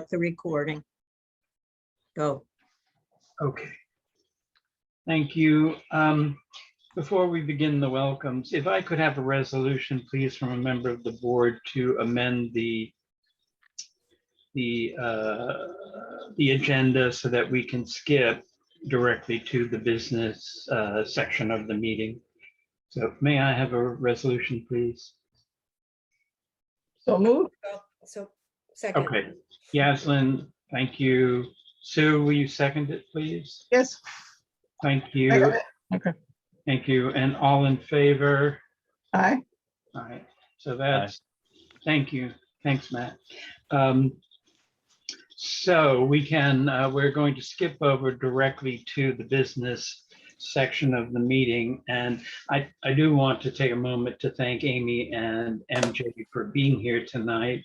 the recording. Go. Okay. Thank you. Before we begin the welcomes, if I could have a resolution, please, from a member of the board to amend the agenda so that we can skip directly to the business section of the meeting. So may I have a resolution, please? So moved. So second. Okay. Yaslin, thank you. Sue, will you second it, please? Yes. Thank I got you. it. Okay. Thank you. And all in favor? Aye. All right. So that's, thank you. Thanks, Matt. So we can, we're going to skip over directly to the business section of the meeting. And I do want to take a moment to thank Amy and MJ for being here tonight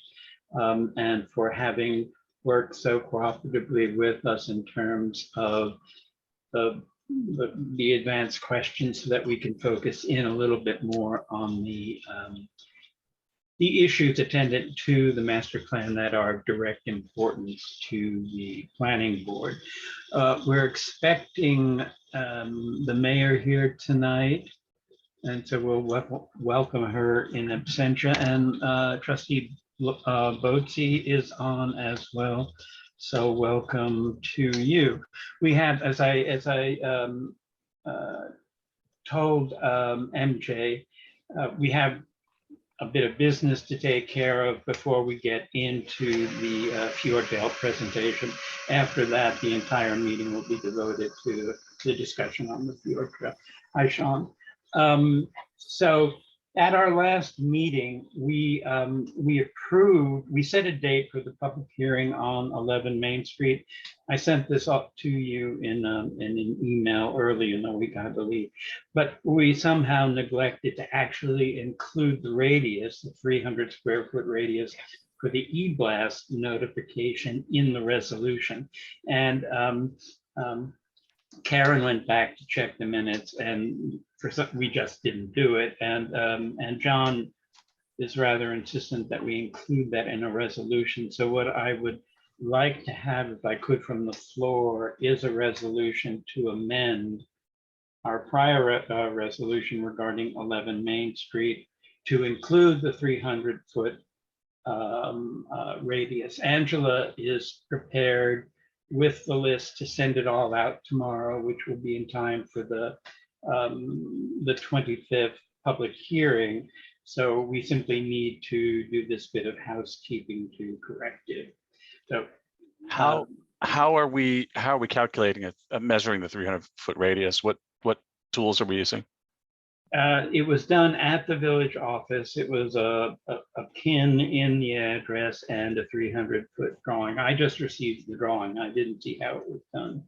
and for having worked so cooperatively with us in terms of the advanced questions so that we can focus in a little bit more on the issues attendant to the master plan that are of direct importance to the planning board. We're expecting the mayor here tonight, and so we'll welcome her in absentia, and trustee Boatsy is on as well. So welcome to you. We have, as I told MJ, we have a bit of business to take care of before we get into the Fjorddale presentation. After that, the entire meeting will be devoted to the discussion on the Fjord Trail. Hi, Sean. So at our last meeting, we set a date for the public hearing on 11 Main Street. I sent this up to you in an email early in the week, I believe, but we somehow neglected to actually include the radius, the 300 square foot radius for the e-blast notification in the resolution. And Karen went back to check the minutes, and we just didn't do it. And John is rather insistent that we include that in a resolution. So what I would like to have, if I could, from the floor, is a resolution to amend our prior resolution regarding 11 Main Street to include the 300-foot radius. Angela is prepared with the list to send it all out tomorrow, which will be in time for the 25th public hearing. So we simply need to do this bit of housekeeping to correct it. So how are we calculating it, measuring the 300-foot radius? What tools are we using? It was done at the village office. It was a pin in the address and a 300-foot drawing. I just received the drawing. I didn't see how it was done.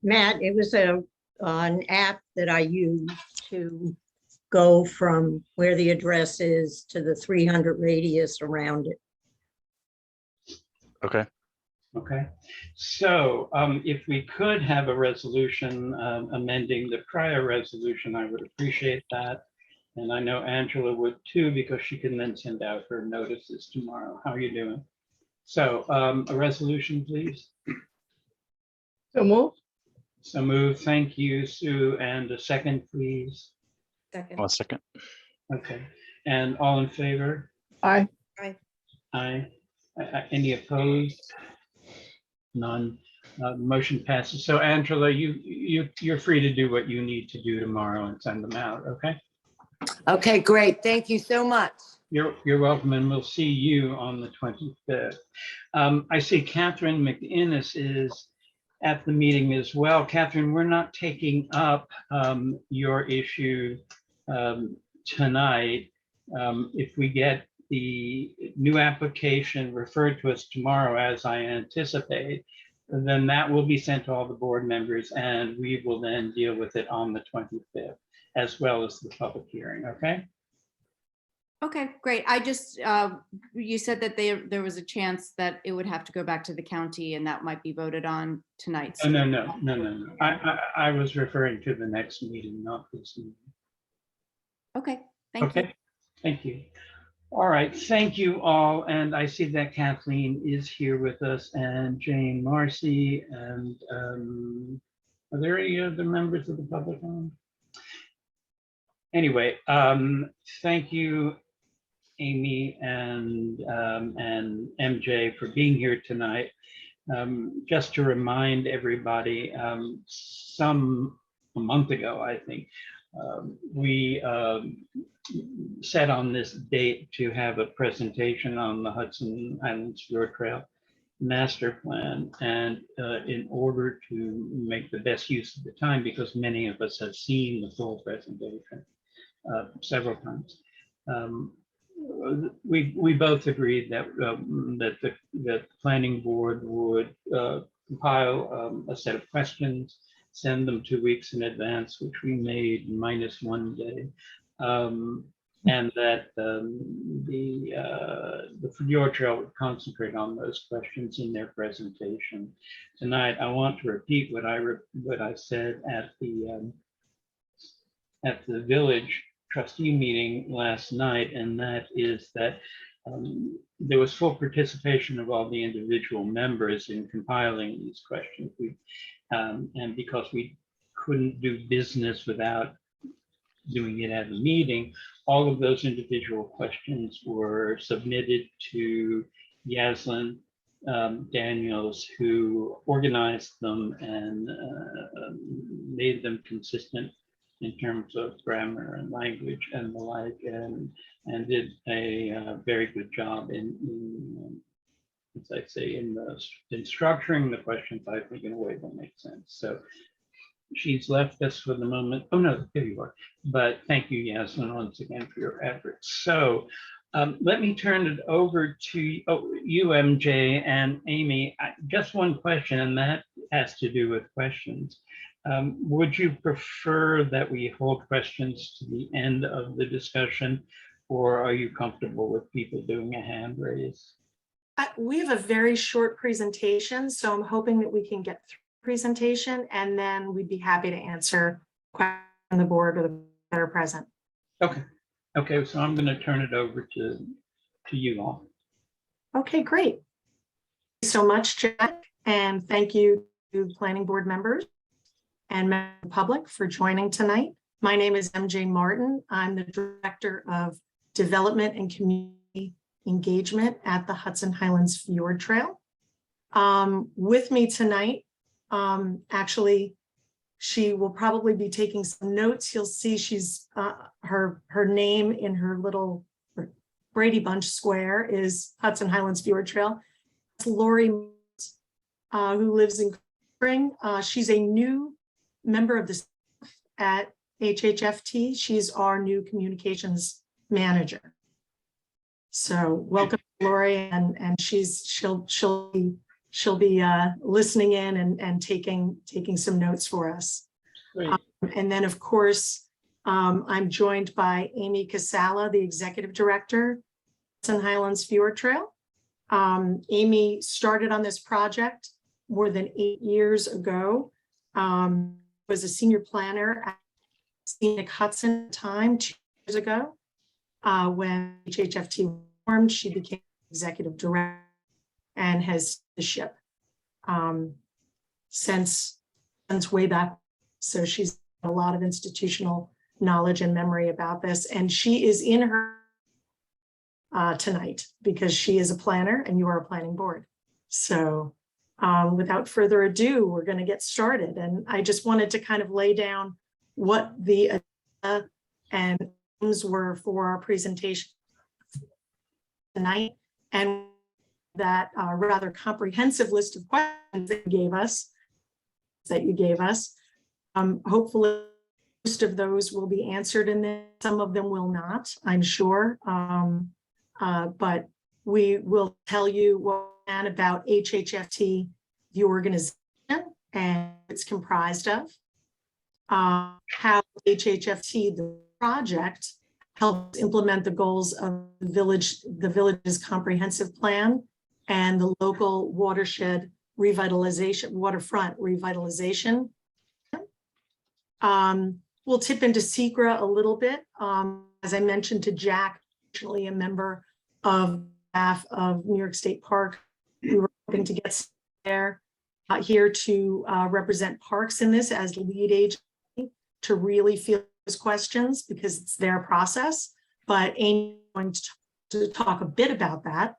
Matt, it was an app that I used to go from where the address is to the 300 radius around it. Okay. Okay, so if we could have a resolution amending the prior resolution, I would appreciate that. And I know Angela would too, because she can then send out her notices tomorrow. How are you doing? So a resolution, please. So moved. So moved. Thank you, Sue. And a second, please. Second. 1 second. Okay, and all in favor? Aye. Aye. Any opposed? None. Motion passes. So Angela, you're free to do what you need to do tomorrow and send them out. Okay. Okay, great. Thank you so much. You're welcome, and we'll see you on the 25th. I see Catherine McInnes is at the meeting as well. Catherine, we're not taking up your issue tonight. If we get the new application referred to us tomorrow, as I anticipate, then that will be sent to all the board members, and we will then deal with it on the 25th, as well as the public hearing, okay? Okay, great. I just, you said that there was a chance that it would have to go back to the county and that might be voted on tonight. Oh, no. I was referring to the next meeting, not this meeting. Okay, thank you. Okay, thank you. All right, thank you all. And I see that Kathleen is here with us and Jane Marcy. And are there any other members of the public on? Anyway, thank you, Amy and MJ for being here tonight. Just to remind everybody, a month ago, I think, we set on this date to have a presentation on the Hudson Islands Fjord Trail Master Plan. And in order to make the best use of the time, because many of us have seen the full presentation several times, we both agreed that that the planning board would compile a set of questions, send them 2 weeks in advance, which we made minus 1 day, and that the Fjord Trail would concentrate on those questions in their presentation. Tonight, I want to repeat what I said at the village trustee meeting last night, and that is that there was full participation of all the individual members in compiling these questions. And because we couldn't do business without doing it at a meeting, all of those individual questions were submitted to Yaslin Daniels, who organized them and made them consistent in terms of grammar and language and the like, and did a very good job in as I say, in structuring the questions, I think, in a way that makes sense. So she's left us for the moment. Oh no, there you are. But thank you, Yaslin, once again for your efforts. So let me turn it over to you, MJ and Amy. Just one question, and that has to do with questions. Would you prefer that we hold questions to the end of the discussion, or are you comfortable with people doing a hand raise? We have a very short presentation, so I'm hoping that we can get through the presentation, and then we'd be happy to answer questions on the board or the that are present. Okay, so I'm going to turn it over to you all. Okay, great. Thank you so much, Jack, and thank you to planning board members and members of the public for joining tonight. My name is MJ Martin. I'm the Director of Development and Community Engagement at the Hudson Highlands Fjord Trail. With me tonight, actually, she will probably be taking some notes. You'll see she's her name in her little Brady Bunch square is Hudson Highlands Fjord Trail. It's Lori, who lives in Spring. She's a new member of the staff at HHFT. She's our new communications manager. So welcome, Lori, and she'll be listening in and taking some notes for us. And then, of course, I'm joined by Amy Casala, the executive director, Hudson Highlands Fjord Trail. Amy started on this project more than 8 years ago. Was a senior planner at Scenic Hudson at the time 2 years ago. When HHFT formed, she became executive director and has the ship since way back. So she's got a lot of institutional knowledge and memory about this. And she is in her tonight because she is a planner and you are a planning board. So without further ado, we're going to get started. And I just wanted to kind of lay down what the agenda and themes were for our presentation tonight, and that rather comprehensive list of questions that you gave us. Hopefully, most of those will be answered, and then some of them will not, I'm sure. But we will tell you what about HHFT, the organization, and it's comprised of, how HHFT, the project, helps implement the goals of the village's comprehensive plan and the local watershed revitalization, waterfront revitalization. We'll tip into SECRA a little bit. As I mentioned to Jack, additionally a member of staff of New York State Park. We were hoping to get there here to represent parks in this as lead agency to really field those questions because it's their process. But Amy is going to talk a bit about that.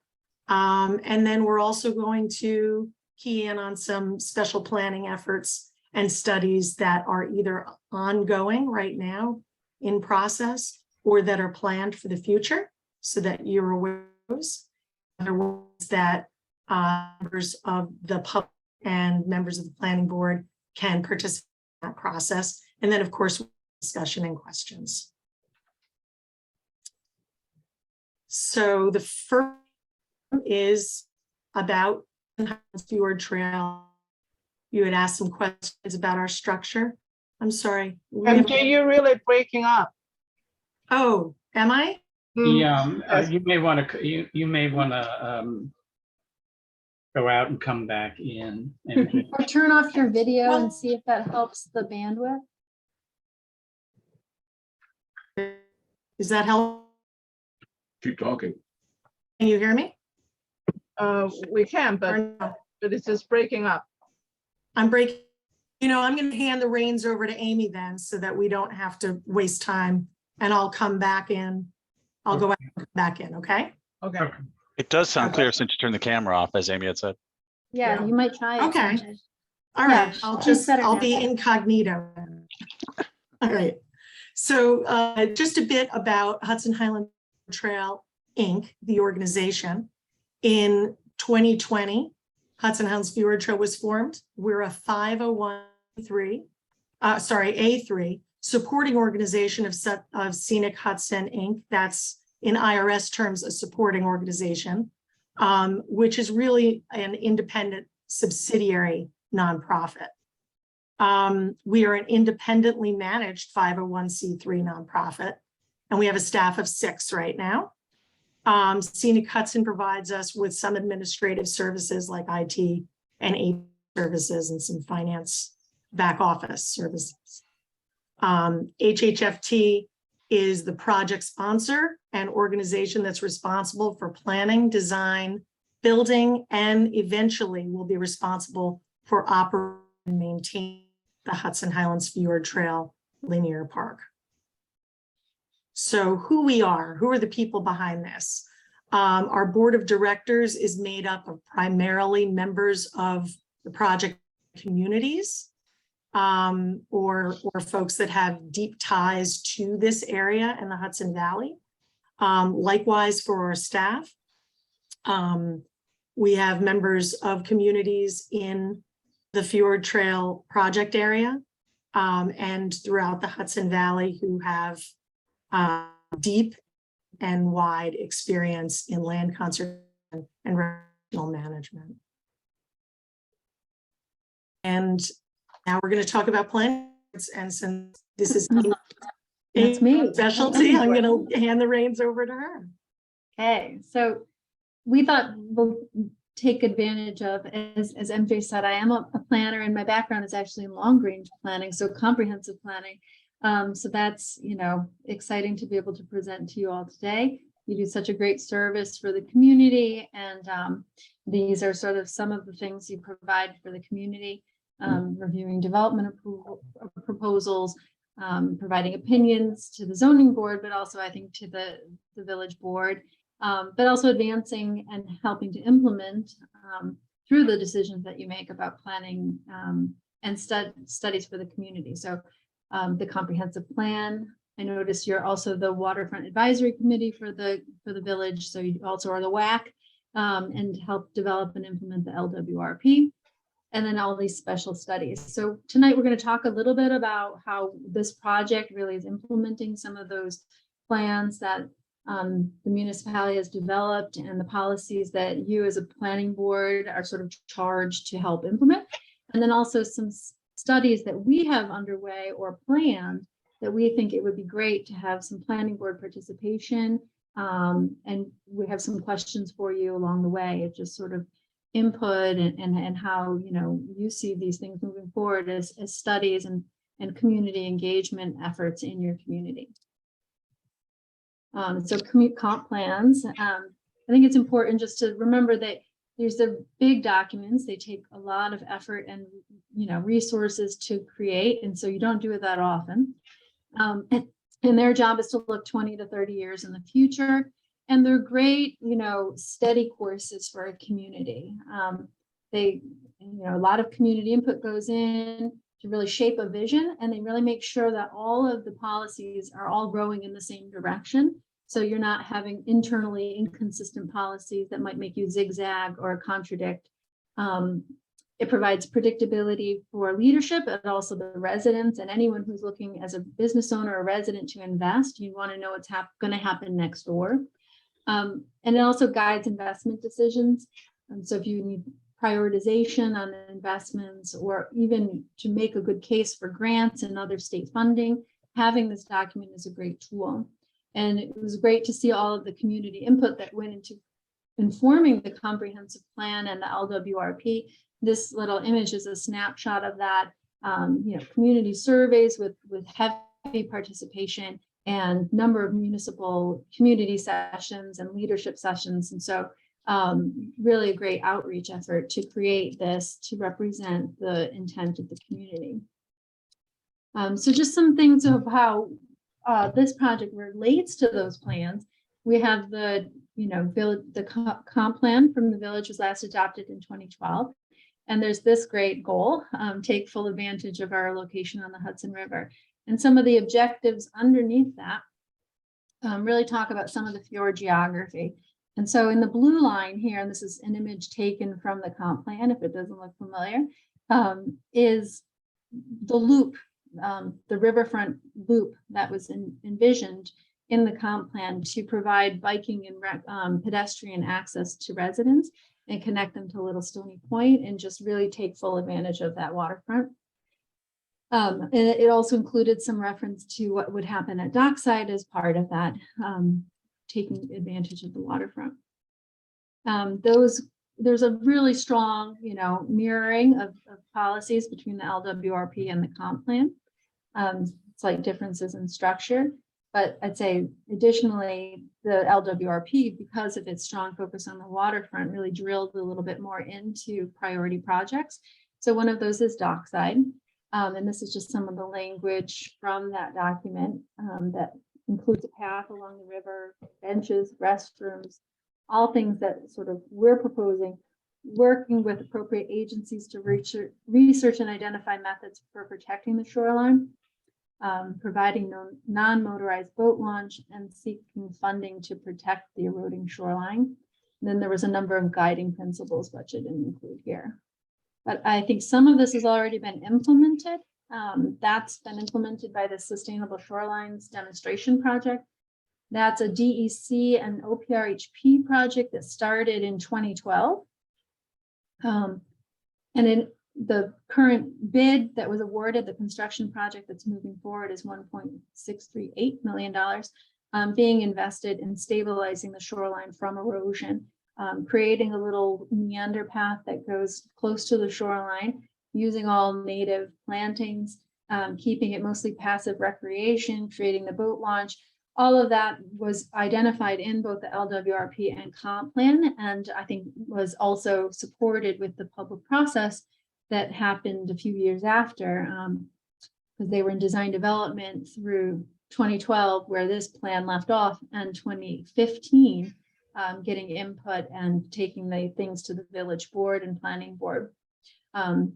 And then we're also going to key in on some special planning efforts and studies that are either ongoing right now in process or that are planned for the future so that you're aware of those. Other ones that members of the public and members of the planning board can participate in that process. And then, of course, discussion and questions. So the first is about Fjord Trail. You had asked some questions about our structure. I'm sorry. MJ, you're really breaking up. Oh, am I? Yes. You may want to, you may want to go out and come back in. And Or turn off your video and see if that helps the bandwidth. Is that help? Keep talking. Can you hear me? We can, but Or no? it's just breaking up. I'm breaking. You know, I'm going to hand the reins over to Amy then so that we don't have to waste time and I'll come back in. I'll go out and come back in, okay? Okay. It does sound Okay. clear since you turned the camera off, as Amy had said. Yeah, Yeah. you might try it. Okay. Sanjay. All Yeah, right, I'll she's better I'll now. be incognito. All right. So just a bit about Hudson Highland Trail, Inc., the organization. In 2020, Hudson Highlands Fjord Trail was formed. We're a 501(c)(3), A3, supporting organization of Scenic Hudson, Inc. That's in IRS terms, a supporting organization, which is really an independent subsidiary nonprofit. We are an independently managed 501(c)(3) nonprofit, and we have a staff of 6 right now. Scenic Hudson provides us with some administrative services like IT and AP services and some finance back office services. HHFT is the project sponsor and organization that's responsible for planning, design, building, and eventually will be responsible for operating and maintaining the Hudson Highlands Fjord Trail Linear Park. So who we are, who are the people behind this? Our board of directors is made up of primarily members of the project communities or folks that have deep ties to this area in the Hudson Valley. Likewise for our staff, we have members of communities in the Fjord Trail project area and throughout the Hudson Valley who have deep and wide experience in land conservation and regional management. And now we're going to talk about planning, and since this is That's me. specialty, I'm going to hand the reins over to her. Okay, so we thought we'll take advantage of, as MJ said, I am a planner and my background is actually in long range planning, so comprehensive planning. So that's, exciting to be able to present to you all today. You do such a great service for the community, and these are sort of some of the things you provide for the community, reviewing development approval proposals, providing opinions to the zoning board, but also I think to the village board, but also advancing and helping to implement through the decisions that you make about planning and studies for the community. So the comprehensive plan. I noticed you're also the waterfront advisory committee for the village. So you also are the WAC and help develop and implement the LWRP. And then all these special studies. So tonight we're going to talk a little bit about how this project really is implementing some of those plans that the municipality has developed and the policies that you as a planning board are sort of charged to help implement. And then also some studies that we have underway or planned that we think it would be great to have some planning board participation. And we have some questions for you along the way. It just sort of input and how you see these things moving forward as studies and community engagement efforts in your community. So commute comp plans. I think it's important just to remember that there's the big documents. They take a lot of effort and resources to create, and so you don't do it that often. And their job is to look 20 to 30 years in the future. And they're great, steady courses for a community. A lot of community input goes in to really shape a vision, and they really make sure that all of the policies are all rowing in the same direction. So you're not having internally inconsistent policies that might make you zigzag or contradict. It provides predictability for leadership and also the residents and anyone who's looking as a business owner or resident to invest. You want to know what's going to happen next door. And it also guides investment decisions. So if you need prioritization on investments, or even to make a good case for grants and other state funding, having this document is a great tool. And it was great to see all of the community input that went into informing the comprehensive plan and the LWRP. This little image is a snapshot of that. Community surveys with heavy participation and number of municipal community sessions and leadership sessions. And so really a great outreach effort to create this to represent the intent of the community. So just some things of how this project relates to those plans. We have the comp plan from the village was last adopted in 2012. And there's this great goal, take full advantage of our location on the Hudson River. And some of the objectives underneath that really talk about some of the fjord geography. And so in the blue line here, and this is an image taken from the comp plan, if it doesn't look familiar, is the loop, the riverfront loop that was envisioned in the comp plan to provide biking and pedestrian access to residents and connect them to Little Stony Point and just really take full advantage of that waterfront. And it also included some reference to what would happen at Dockside as part of that, taking advantage of the waterfront. There's a really strong, mirroring of policies between the LWRP and the comp plan. Slight differences in structure, but I'd say additionally, the LWRP, because of its strong focus on the waterfront, really drilled a little bit more into priority projects. So one of those is Dockside. And this is just some of the language from that document that includes a path along the river, benches, restrooms, all things that sort of we're proposing, working with appropriate agencies to research and identify methods for protecting the shoreline, providing non-motorized boat launch, and seeking funding to protect the eroding shoreline. And then there was a number of guiding principles, but I didn't include here. But I think some of this has already been implemented. That's been implemented by the Sustainable Shorelines Demonstration Project. That's a DEC and OPRHP project that started in 2012. And in the current bid that was awarded, the construction project that's moving forward is $1.638 million being invested in stabilizing the shoreline from erosion. Creating a little meander path that goes close to the shoreline, using all native plantings, keeping it mostly passive recreation, creating the boat launch. All of that was identified in both the LWRP and comp plan, and I think was also supported with the public process that happened a few years after, because they were in design development through 2012, where this plan left off, and 2015. Getting input and taking the things to the village board and planning board.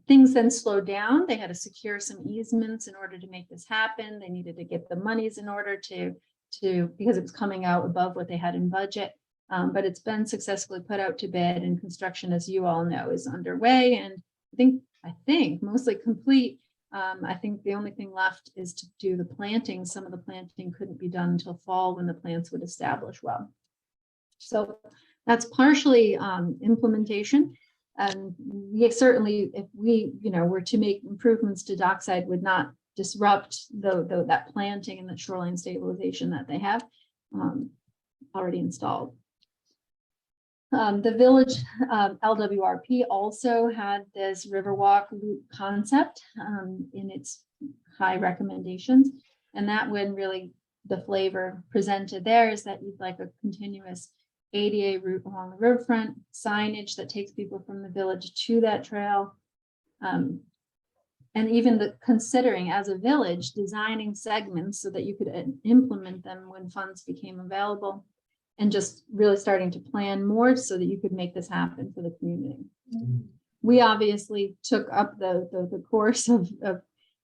Things then slowed down. They had to secure some easements in order to make this happen. They needed to get the monies in order to because it was coming out above what they had in budget. But it's been successfully put out to bid, and construction, as you all know, is underway. And I think mostly complete. I think the only thing left is to do the planting. Some of the planting couldn't be done until fall when the plants would establish well. So that's partially implementation. And we certainly, if we, were to make improvements to Dockside, would not disrupt that planting and the shoreline stabilization that they have already installed. The village LWRP also had this Riverwalk loop concept in its high recommendations. And that one really the flavor presented there is that you'd like a continuous ADA route along the riverfront, signage that takes people from the village to that trail. And even considering as a village, designing segments so that you could implement them when funds became available, and just really starting to plan more so that you could make this happen for the community. We obviously took up the course of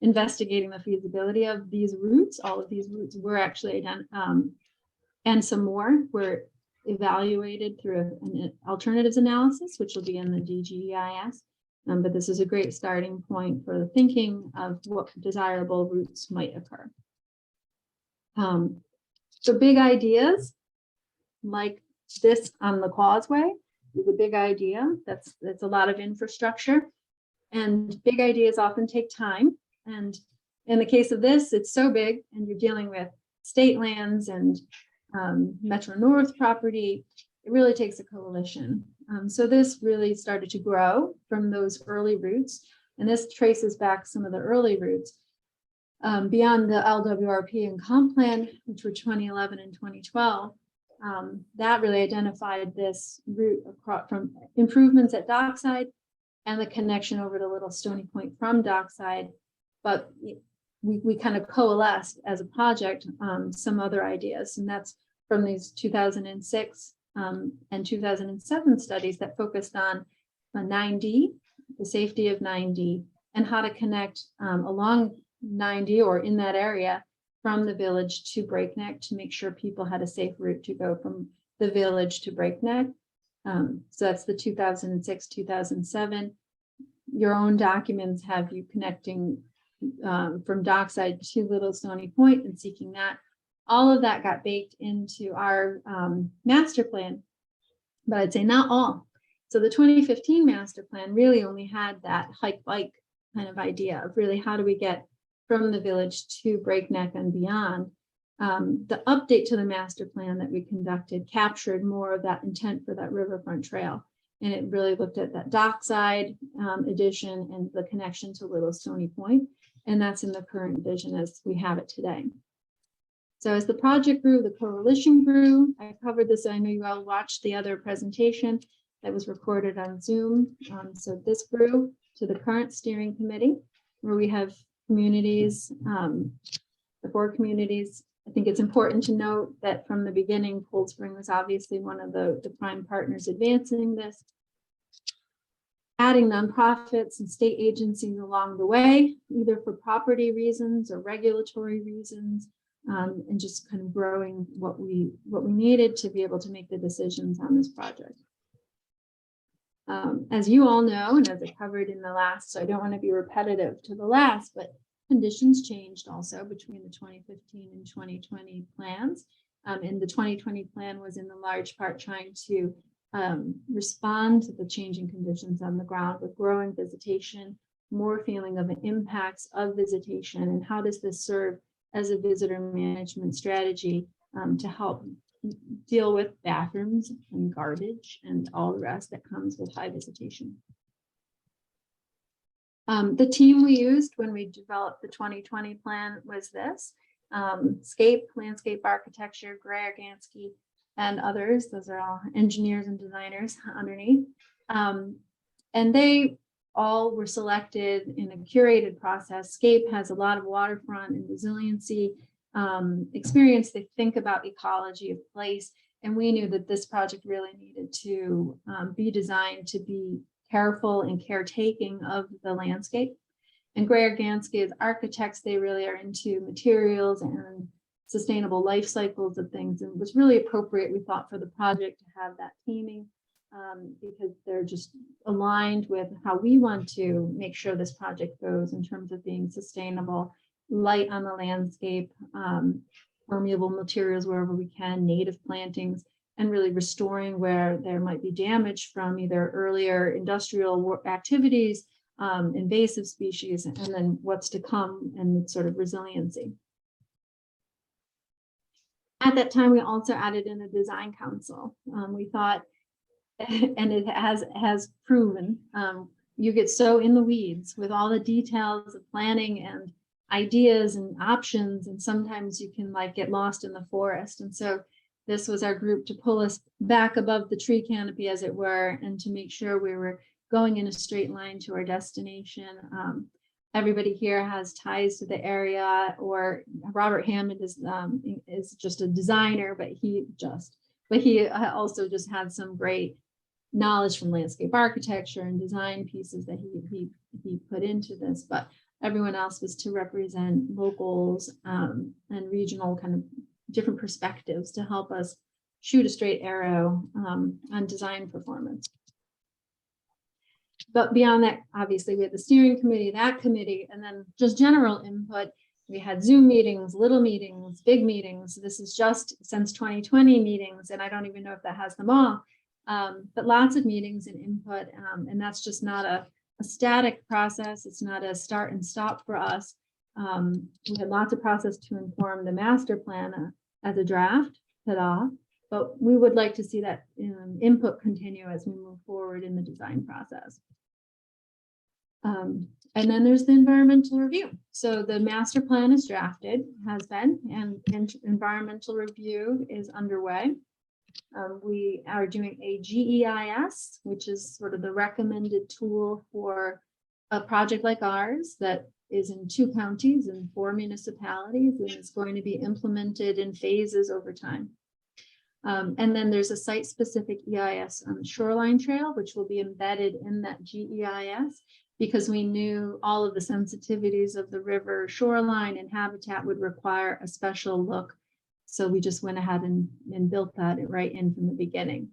investigating the feasibility of these routes. All of these routes were actually and some more were evaluated through an alternatives analysis, which will be in the DGEIS. But this is a great starting point for the thinking of what desirable routes might occur. So big ideas like this on the causeway is a big idea. That's a lot of infrastructure, and big ideas often take time. And in the case of this, it's so big, and you're dealing with state lands and Metro North property. It really takes a coalition. So this really started to grow from those early roots, and this traces back some of the early roots beyond the LWRP and comp plan, which were 2011 and 2012. That really identified this route across from improvements at Dockside and the connection over to Little Stony Point from Dockside. But we kind of coalesced as a project some other ideas, and that's from these 2006 and 2007 studies that focused on 9D, the safety of 9D, and how to connect along 9D or in that area from the village to Breakneck to make sure people had a safe route to go from the village to Breakneck. So that's the 2006, 2007. Your own documents have you connecting from Dockside to Little Stony Point and seeking that. All of that got baked into our master plan, but I'd say not all. So the 2015 master plan really only had that hike bike kind of idea of really how do we get from the village to Breakneck and beyond. The update to the master plan that we conducted captured more of that intent for that riverfront trail. And it really looked at that Dockside addition and the connection to Little Stony Point. And that's in the current vision as we have it today. So as the project grew, the coalition grew. I covered this. I know you all watched the other presentation that was recorded on Zoom. So this grew to the current steering committee, where we have communities, the 4 communities. I think it's important to note that from the beginning, Cold Spring was obviously one of the prime partners advancing this. Adding nonprofits and state agencies along the way, either for property reasons or regulatory reasons, and just kind of growing what we needed to be able to make the decisions on this project. As you all know, and as I covered in the last, so I don't want to be repetitive to the last, but conditions changed also between the 2015 and 2020 plans. And the 2020 plan was in the large part trying to respond to the changing conditions on the ground with growing visitation, more feeling of the impacts of visitation, and how does this serve as a visitor management strategy to help deal with bathrooms and garbage and all the rest that comes with high visitation. The team we used when we developed the 2020 plan was this: Scape, Landscape Architecture, Greer Gansky, and others. Those are all engineers and designers underneath. And they all were selected in a curated process. Scape has a lot of waterfront and resiliency experience. They think about ecology of place. And we knew that this project really needed to be designed to be careful and caretaking of the landscape. And Greer Gansky as architects, they really are into materials and sustainable life cycles of things, and it was really appropriate, we thought, for the project to have that teaming because they're just aligned with how we want to make sure this project goes in terms of being sustainable, light on the landscape, permeable materials wherever we can, native plantings, and really restoring where there might be damage from either earlier industrial activities, invasive species, and then what's to come and sort of resiliency. At that time, we also added in a design council. We thought, and it has proven, you get so in the weeds with all the details of planning, and ideas and options, and sometimes you can like get lost in the forest. And so this was our group to pull us back above the tree canopy, as it were, and to make sure we were going in a straight line to our destination. Everybody here has ties to the area, or Robert Hammond is just a designer, but he also just had some great knowledge from landscape architecture and design pieces that he put into this. But everyone else was to represent locals and regional kind of different perspectives to help us shoot a straight arrow on design performance. But beyond that, obviously, we had the steering committee, that committee, and then just general input. We had Zoom meetings, little meetings, big meetings. This is just since 2020 meetings, and I don't even know if that has them all. But lots of meetings and input, and that's just not a static process. It's not a start and stop for us. We had lots of process to inform the master plan as a draft, but we would like to see that input continue as we move forward in the design process. And then there's the environmental review. So the master plan is drafted, has been, and environmental review is underway. We are doing a GEIS, which is sort of the recommended tool for a project like ours that is in 2 counties and 4 municipalities, and it's going to be implemented in phases over time. And then there's a site-specific EIS on the shoreline trail, which will be embedded in that GEIS, because we knew all of the sensitivities of the river shoreline and habitat would require a special look. So we just went ahead and built that right in from the beginning.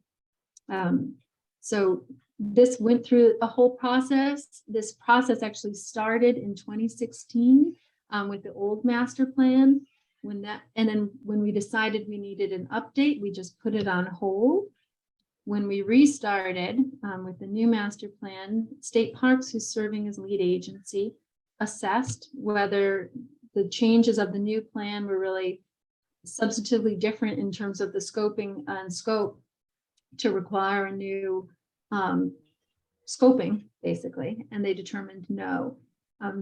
So this went through a whole process. This process actually started in 2016 with the old master plan. And then when we decided we needed an update, we just put it on hold. When we restarted with the new master plan, State Parks, who's serving as lead agency, assessed whether the changes of the new plan were really substantively different in terms of the scoping and scope to require a new scoping, basically, and they determined no.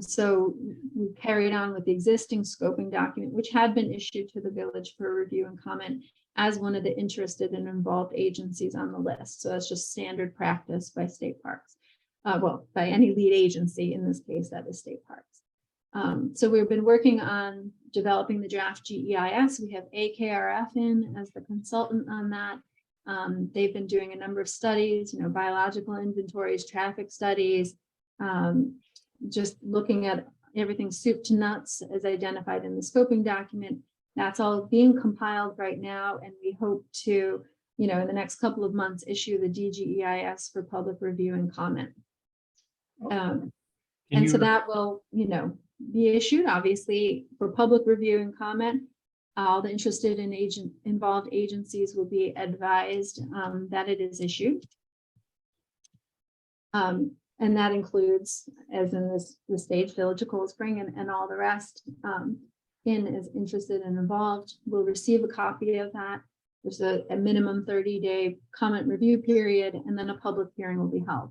So we carried on with the existing scoping document, which had been issued to the village for review and comment as one of the interested and involved agencies on the list. So that's just standard practice by State Parks. Well, by any lead agency, in this case, that is State Parks. So we've been working on developing the draft GEIS. We have AKRF in as the consultant on that. They've been doing a number of studies, biological inventories, traffic studies, just looking at everything soup to nuts as identified in the scoping document. That's all being compiled right now, and we hope to, in the next couple of months, issue the DGEIS for public review and comment. And so that will, be issued, obviously, for public review and comment. All the interested and involved agencies will be advised that it is issued. And that includes, as in the stage, Village of Cold Spring and all the rest is interested and involved will receive a copy of that. There's a minimum 30-day comment review period, and then a public hearing will be held.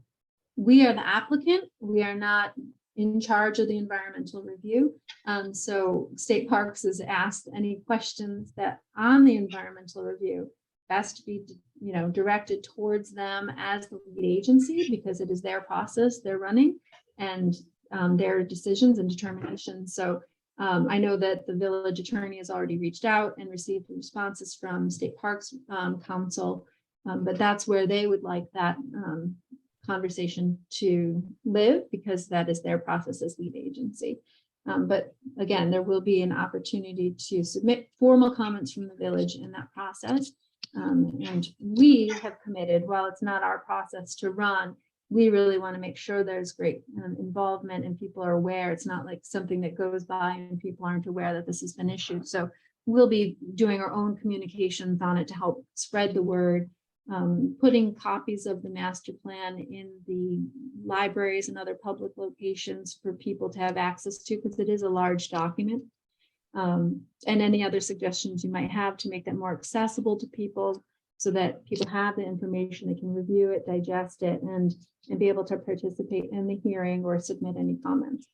We are the applicant. We are not in charge of the environmental review. So State Parks has asked any questions that on the environmental review best to be directed towards them as the lead agency, because it is their process they're running and their decisions and determinations. So I know that the village attorney has already reached out and received responses from State Parks Council, but that's where they would like that conversation to live, because that is their process as lead agency. But again, there will be an opportunity to submit formal comments from the village in that process. And we have committed, while it's not our process to run, we really want to make sure there's great involvement and people are aware. It's not like something that goes by and people aren't aware that this has been issued. So we'll be doing our own communications on it to help spread the word, putting copies of the master plan in the libraries and other public locations for people to have access to, because it is a large document. And any other suggestions you might have to make that more accessible to people so that people have the information, they can review it, digest it, and be able to participate in the hearing or submit any comments.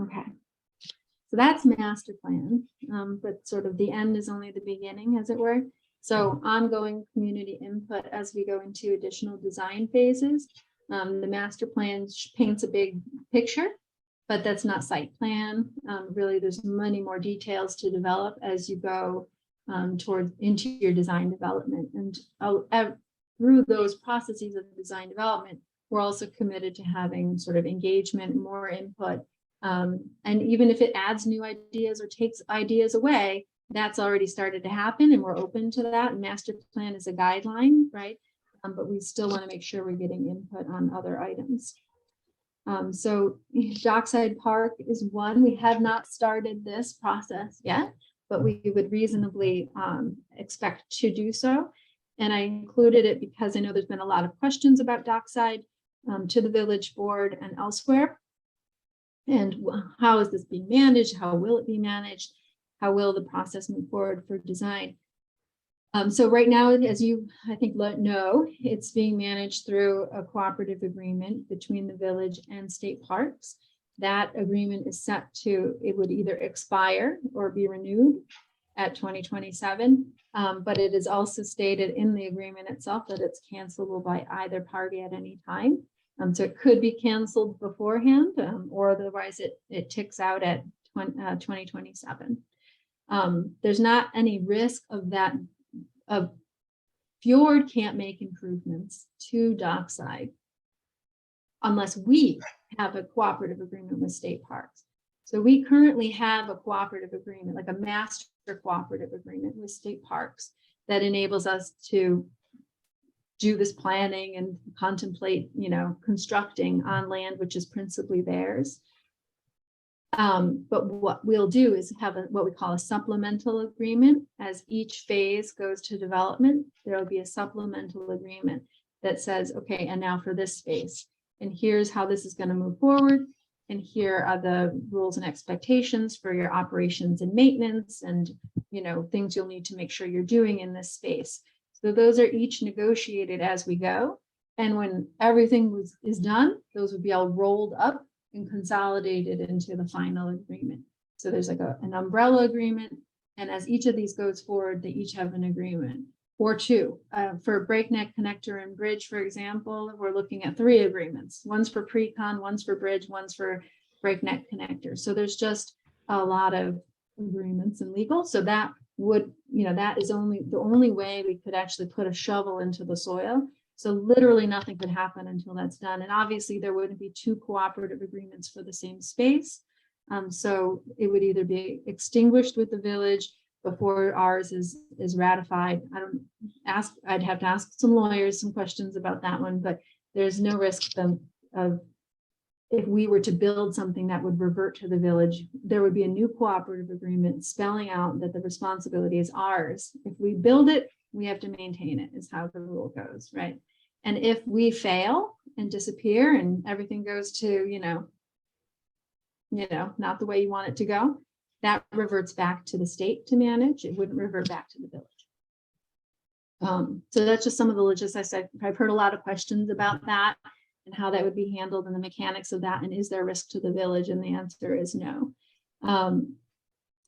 Okay. So that's master plan, but sort of the end is only the beginning, as it were. So ongoing community input as we go into additional design phases. The master plan paints a big picture, but that's not site plan. Really, there's many more details to develop as you go towards into your design development. And through those processes of design development, we're also committed to having sort of engagement, more input. And even if it adds new ideas or takes ideas away, that's already started to happen and we're open to that. And master plan is a guideline, right? But we still want to make sure we're getting input on other items. So Dockside Park is one. We have not started this process yet, but we would reasonably expect to do so. And I included it because I know there's been a lot of questions about Dockside to the village board and elsewhere. And how is this being managed? How will it be managed? How will the process move forward for design? So right now, as you, I think, know, it's being managed through a cooperative agreement between the village and state parks. That agreement is set to, it would either expire or be renewed at 2027. But it is also stated in the agreement itself that it's cancelable by either party at any time. So it could be canceled beforehand, or otherwise it ticks out at 2027. There's not any risk of that. Fjord can't make improvements to Dockside unless we have a cooperative agreement with state parks. So we currently have a cooperative agreement, like a master cooperative agreement with state parks that enables us to do this planning and contemplate, constructing on land which is principally theirs. But what we'll do is have what we call a supplemental agreement. As each phase goes to development, there will be a supplemental agreement that says, okay, and now for this phase, and here's how this is going to move forward. And here are the rules and expectations for your operations and maintenance and, things you'll need to make sure you're doing in this space. So those are each negotiated as we go. And when everything is done, those would be all rolled up and consolidated into the final agreement. So there's like an umbrella agreement. And as each of these goes forward, they each have an agreement or two. For Breakneck Connector and Bridge, for example, we're looking at 3 agreements. One's for pre-con, one's for bridge, one's for Breakneck Connector. So there's just a lot of agreements and legal. So that would, that is the only way we could actually put a shovel into the soil. So literally nothing could happen until that's done. And obviously there wouldn't be 2 cooperative agreements for the same space. So it would either be extinguished with the village before ours is ratified. I'd have to ask some lawyers some questions about that one, but there's no risk of if we were to build something that would revert to the village, there would be a new cooperative agreement spelling out that the responsibility is ours. If we build it, we have to maintain it, is how the rule goes, right? And if we fail and disappear and everything goes to, not the way you want it to go, that reverts back to the state to manage. It wouldn't revert back to the village. So that's just some of the logistics. I've heard a lot of questions about that and how that would be handled and the mechanics of that. And is there risk to the village? And the answer is no.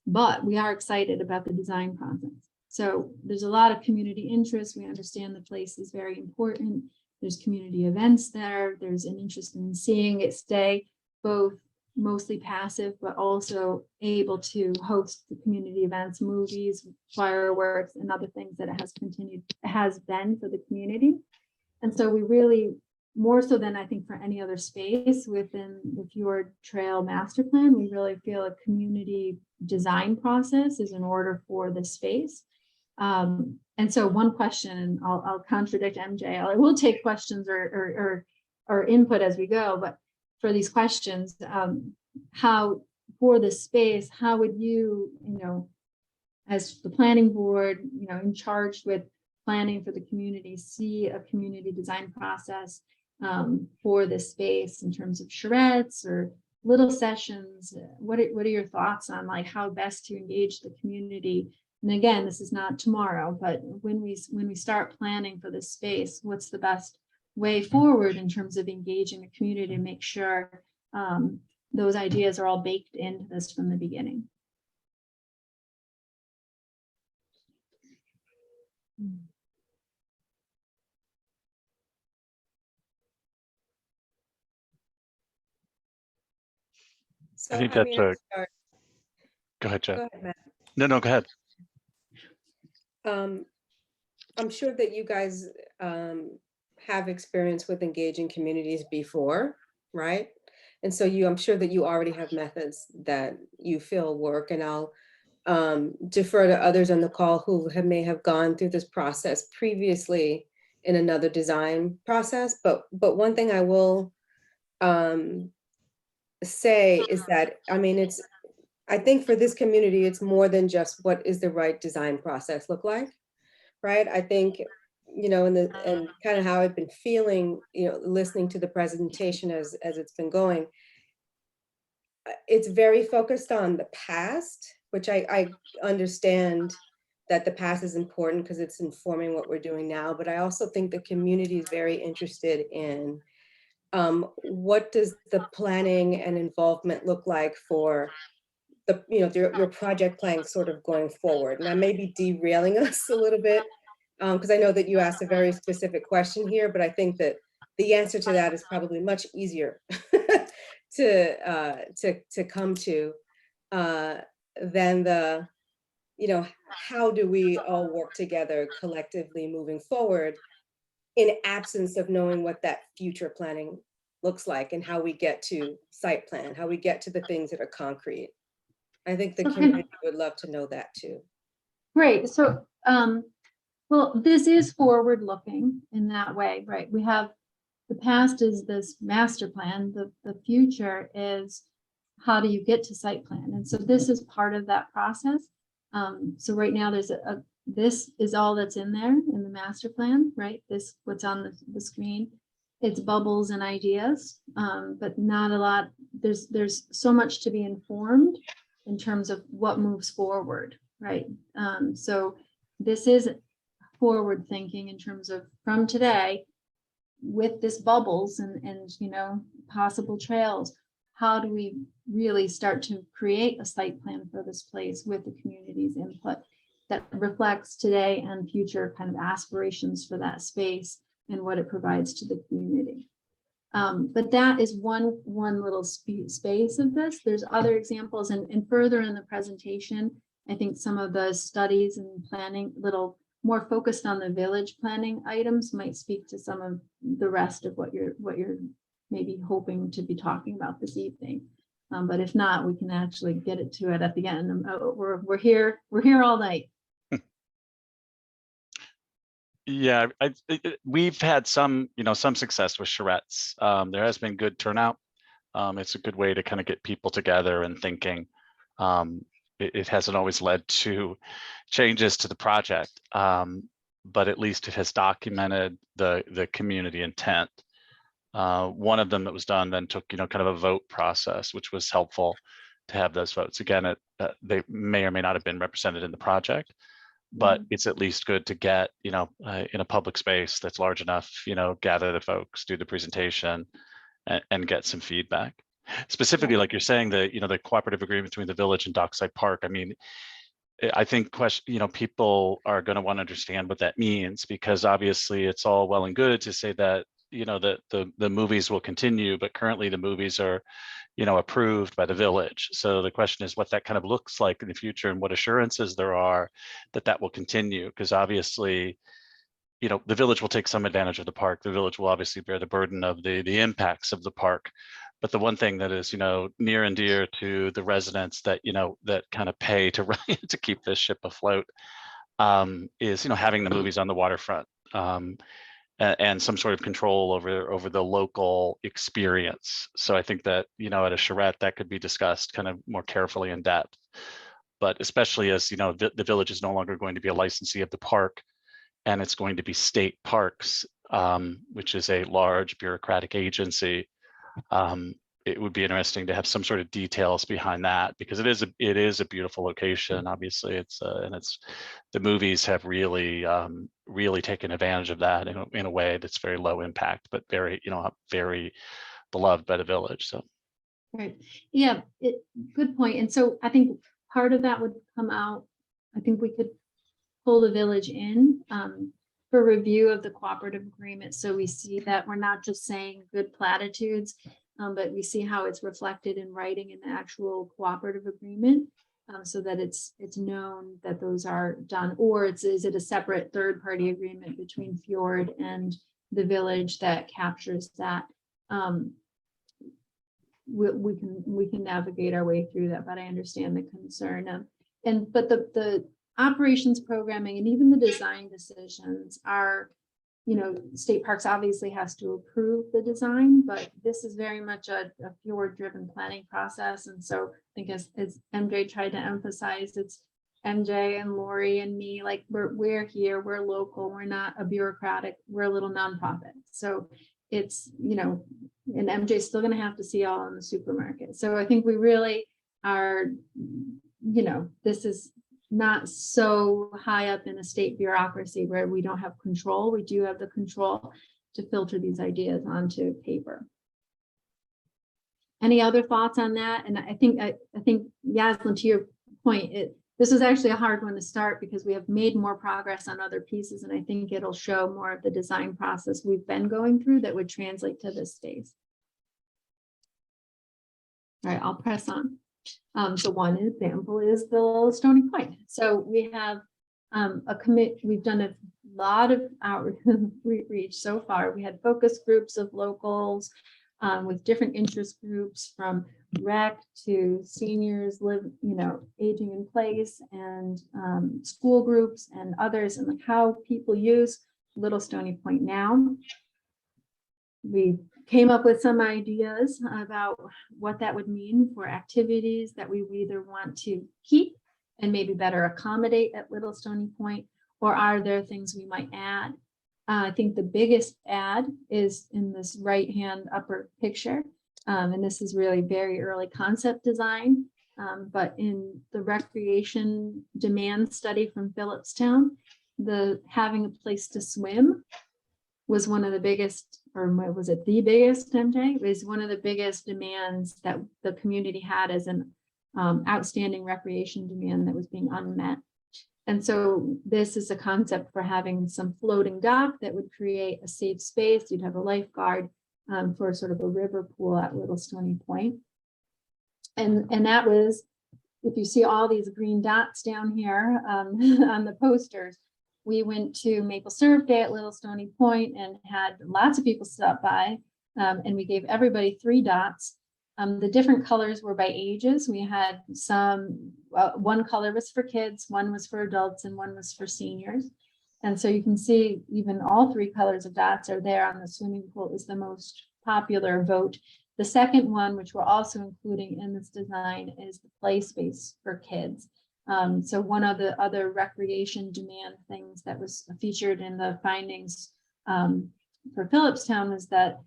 But we are excited about the design process. So there's a lot of community interest. We understand the place is very important. There's community events there. There's an interest in seeing it stay both mostly passive, but also able to host the community events, movies, fireworks, and other things that it has been for the community. And so we really, more so than I think for any other space within the Fjord Trail Master Plan, we really feel a community design process is in order for the space. And so one question, and I'll contradict MJ, I will take questions or input as we go, but for these questions, how for the space, how would you, as the planning board, in charge with planning for the community, see a community design process for this space in terms of charrettes or little sessions? What are your thoughts on like how best to engage the community? And again, this is not tomorrow, but when we start planning for this space, what's the best way forward in terms of engaging the community to make sure those ideas are all baked into this from the beginning. I think that's a, go ahead, Jeff. Go ahead, Matt. No, go ahead. I'm sure that you guys have experience with engaging communities before, right? And so I'm sure that you already have methods that you feel work, and I'll defer to others on the call who may have gone through this process previously in another design process. But one thing I will say is that, I mean, I think for this community, it's more than just what is the right design process look like, right? I think, you know, and kind of how I've been feeling, you know, listening to the presentation as it's been going, it's very focused on the past, which I understand that the past is important because it's informing what we're doing now. But I also think the community is very interested in what does the planning and involvement look like for the, you know, your project planning sort of going forward. And I may be derailing us a little bit because I know that you asked a very specific question here, but I think that the answer to that is probably much easier to come to than the, you know, how do we all work together collectively moving forward in absence of knowing what that future planning looks like and how we get to site plan, how we get to the things that are concrete. I think the community would love to know that too. Great. So, well, this is forward looking in that way, right? We have the past is this master plan. The future is how do you get to site plan? And so this is part of that process. So right now there's this is all that's in there in the master plan, right? This, what's on the screen. It's bubbles and ideas, but not a lot. There's so much to be informed in terms of what moves forward, right? So this is forward thinking in terms of from today with this bubbles and you know, possible trails. How do we really start to create a site plan for this place with the community's input that reflects today and future kind of aspirations for that space and what it provides to the community. But that is one little space of this. There's other examples and further in the presentation, I think some of the studies and planning, little more focused on the village planning items might speak to some of the rest of what you're maybe hoping to be talking about this evening. But if not, we can actually get it to it at the end. We're here all night. Yeah, we've had some success with charrettes. There has been good turnout. It's a good way to kind of get people together and thinking. It hasn't always led to changes to the project, but at least it has documented the community intent. One of them that was done then took kind of a vote process, which was helpful to have those votes. Again, they may or may not have been represented in the project, but it's at least good to get, in a public space that's large enough, gather the folks, do the presentation and get some feedback. Specifically, like you're saying, the cooperative agreement between the village and Dockside Park. I mean, I think people are going to want to understand what that means, because obviously it's all well and good to say that, that the movies will continue, but currently the movies are, approved by the village. So the question is what that kind of looks like in the future and what assurances there are that that will continue, because obviously, the village will take some advantage of the park. The village will obviously bear the burden of the impacts of the park. But the one thing that is, near and dear to the residents that, that kind of pay to to keep this ship afloat is, having the movies on the waterfront and some sort of control over the local experience. So I think that, at a charrette that could be discussed kind of more carefully in depth. But especially as, the village is no longer going to be a licensee of the park, and it's going to be state parks, which is a large bureaucratic agency. It would be interesting to have some sort of details behind that, because it is a beautiful location. Obviously, the movies have really really taken advantage of that in a way that's very low impact, but very very beloved by the village. So Right, yeah, good point. And so I think part of that would come out, I think we could pull the village in for review of the cooperative agreement. So we see that we're not just saying good platitudes, but we see how it's reflected in writing in the actual cooperative agreement. So that it's known that those are done, or is it a separate third-party agreement between Fjord and the village that captures that? We can navigate our way through that, but I understand the concern. But the operations programming and even the design decisions are, State Parks obviously has to approve the design, but this is very much a Fjord-driven planning process. And so I think as MJ tried to emphasize, it's MJ and Lori and me, like we're here, we're local, we're not a bureaucratic, we're a little nonprofit. So it's, and MJ's still gonna have to see y'all in the supermarket. So I think we really are, this is not so high up in a state bureaucracy where we don't have control. We do have the control to filter these ideas onto paper. Any other thoughts on that? And I think Yaslin, to your point, this is actually a hard one to start because we have made more progress on other pieces, and I think it'll show more of the design process we've been going through that would translate to this space. All right, I'll press on. So one example is the Stony Point. So we have we've done a lot of outreach so far. We had focus groups of locals with different interest groups from rec to seniors aging in place, and school groups and others, and like how people use Little Stony Point now. We came up with some ideas about what that would mean for activities that we either want to keep and maybe better accommodate at Little Stony Point, or are there things we might add? I think the biggest add is in this right-hand upper picture. And this is really very early concept design. But in the recreation demand study from Phillipstown, having a place to swim was one of the biggest, or was it the biggest, MJ? It was one of the biggest demands that the community had as an outstanding recreation demand that was being unmet. And so this is a concept for having some floating dock that would create a safe space. You'd have a lifeguard for sort of a river pool at Little Stony Point. And that was, if you see all these green dots down here on the posters, we went to Maple Syrup Day at Little Stony Point and had lots of people stop by, and we gave everybody 3 dots. The different colors were by ages. We had one color was for kids, one was for adults, and one was for seniors. And so you can see even all 3 colors of dots are there on the swimming pool is the most popular vote. The second one, which we're also including in this design, is the play space for kids. So one of the other recreation demand things that was featured in the findings for Phillipstown was that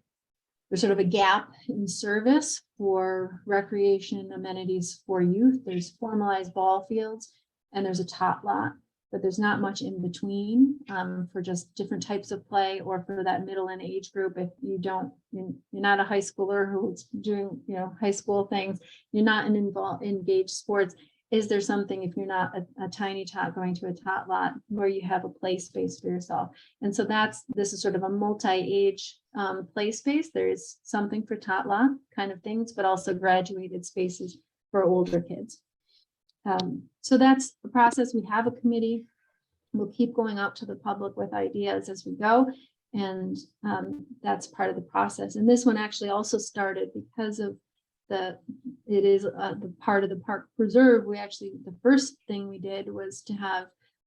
there's sort of a gap in service for recreation amenities for youth. There's formalized ball fields and there's a tot lot, but there's not much in between for just different types of play, or for that middle and age group. If you're not a high schooler who's doing high school things, you're not engaged sports. Is there something, if you're not a tiny tot going to a tot lot, where you have a play space for yourself? And so this is sort of a multi-age play space. There is something for tot lot kind of things, but also graduated spaces for older kids. So that's the process. We have a committee. We'll keep going out to the public with ideas as we go. And that's part of the process. And this one actually also started because of the part of the park preserve. The first thing we did was to have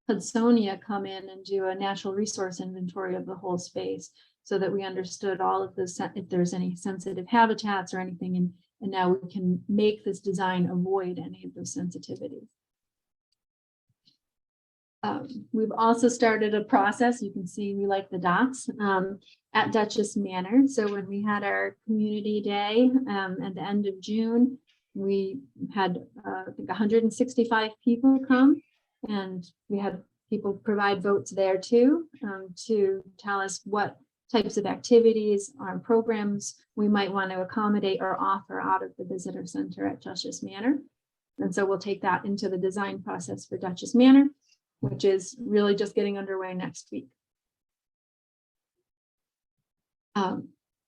Hudsonia come in and do a natural resource inventory of the whole space, so that we understood all of this, if there's any sensitive habitats or anything, and now we can make this design avoid any of those sensitivities. We've also started a process. You can see we like the dots at Duchess Manor. So when we had our community day at the end of June, we had I think 165 people come, and we had people provide votes there too, to tell us what types of activities or programs we might want to accommodate or offer out of the visitor center at Duchess Manor. And so we'll take that into the design process for Duchess Manor, which is really just getting underway next week.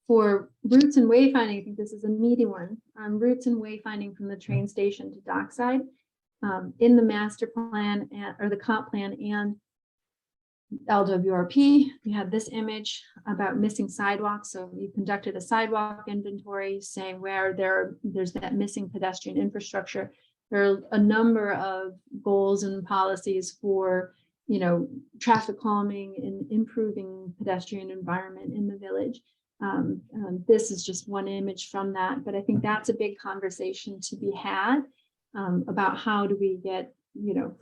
For routes and wayfinding, I think this is a meaty one. Routes and wayfinding from the train station to Dockside. In the master plan or the comp plan and LWRP, we have this image about missing sidewalks. So we conducted a sidewalk inventory saying where there's that missing pedestrian infrastructure. There are a number of goals and policies for, traffic calming and improving pedestrian environment in the village. This is just one image from that, but I think that's a big conversation to be had about how do we get,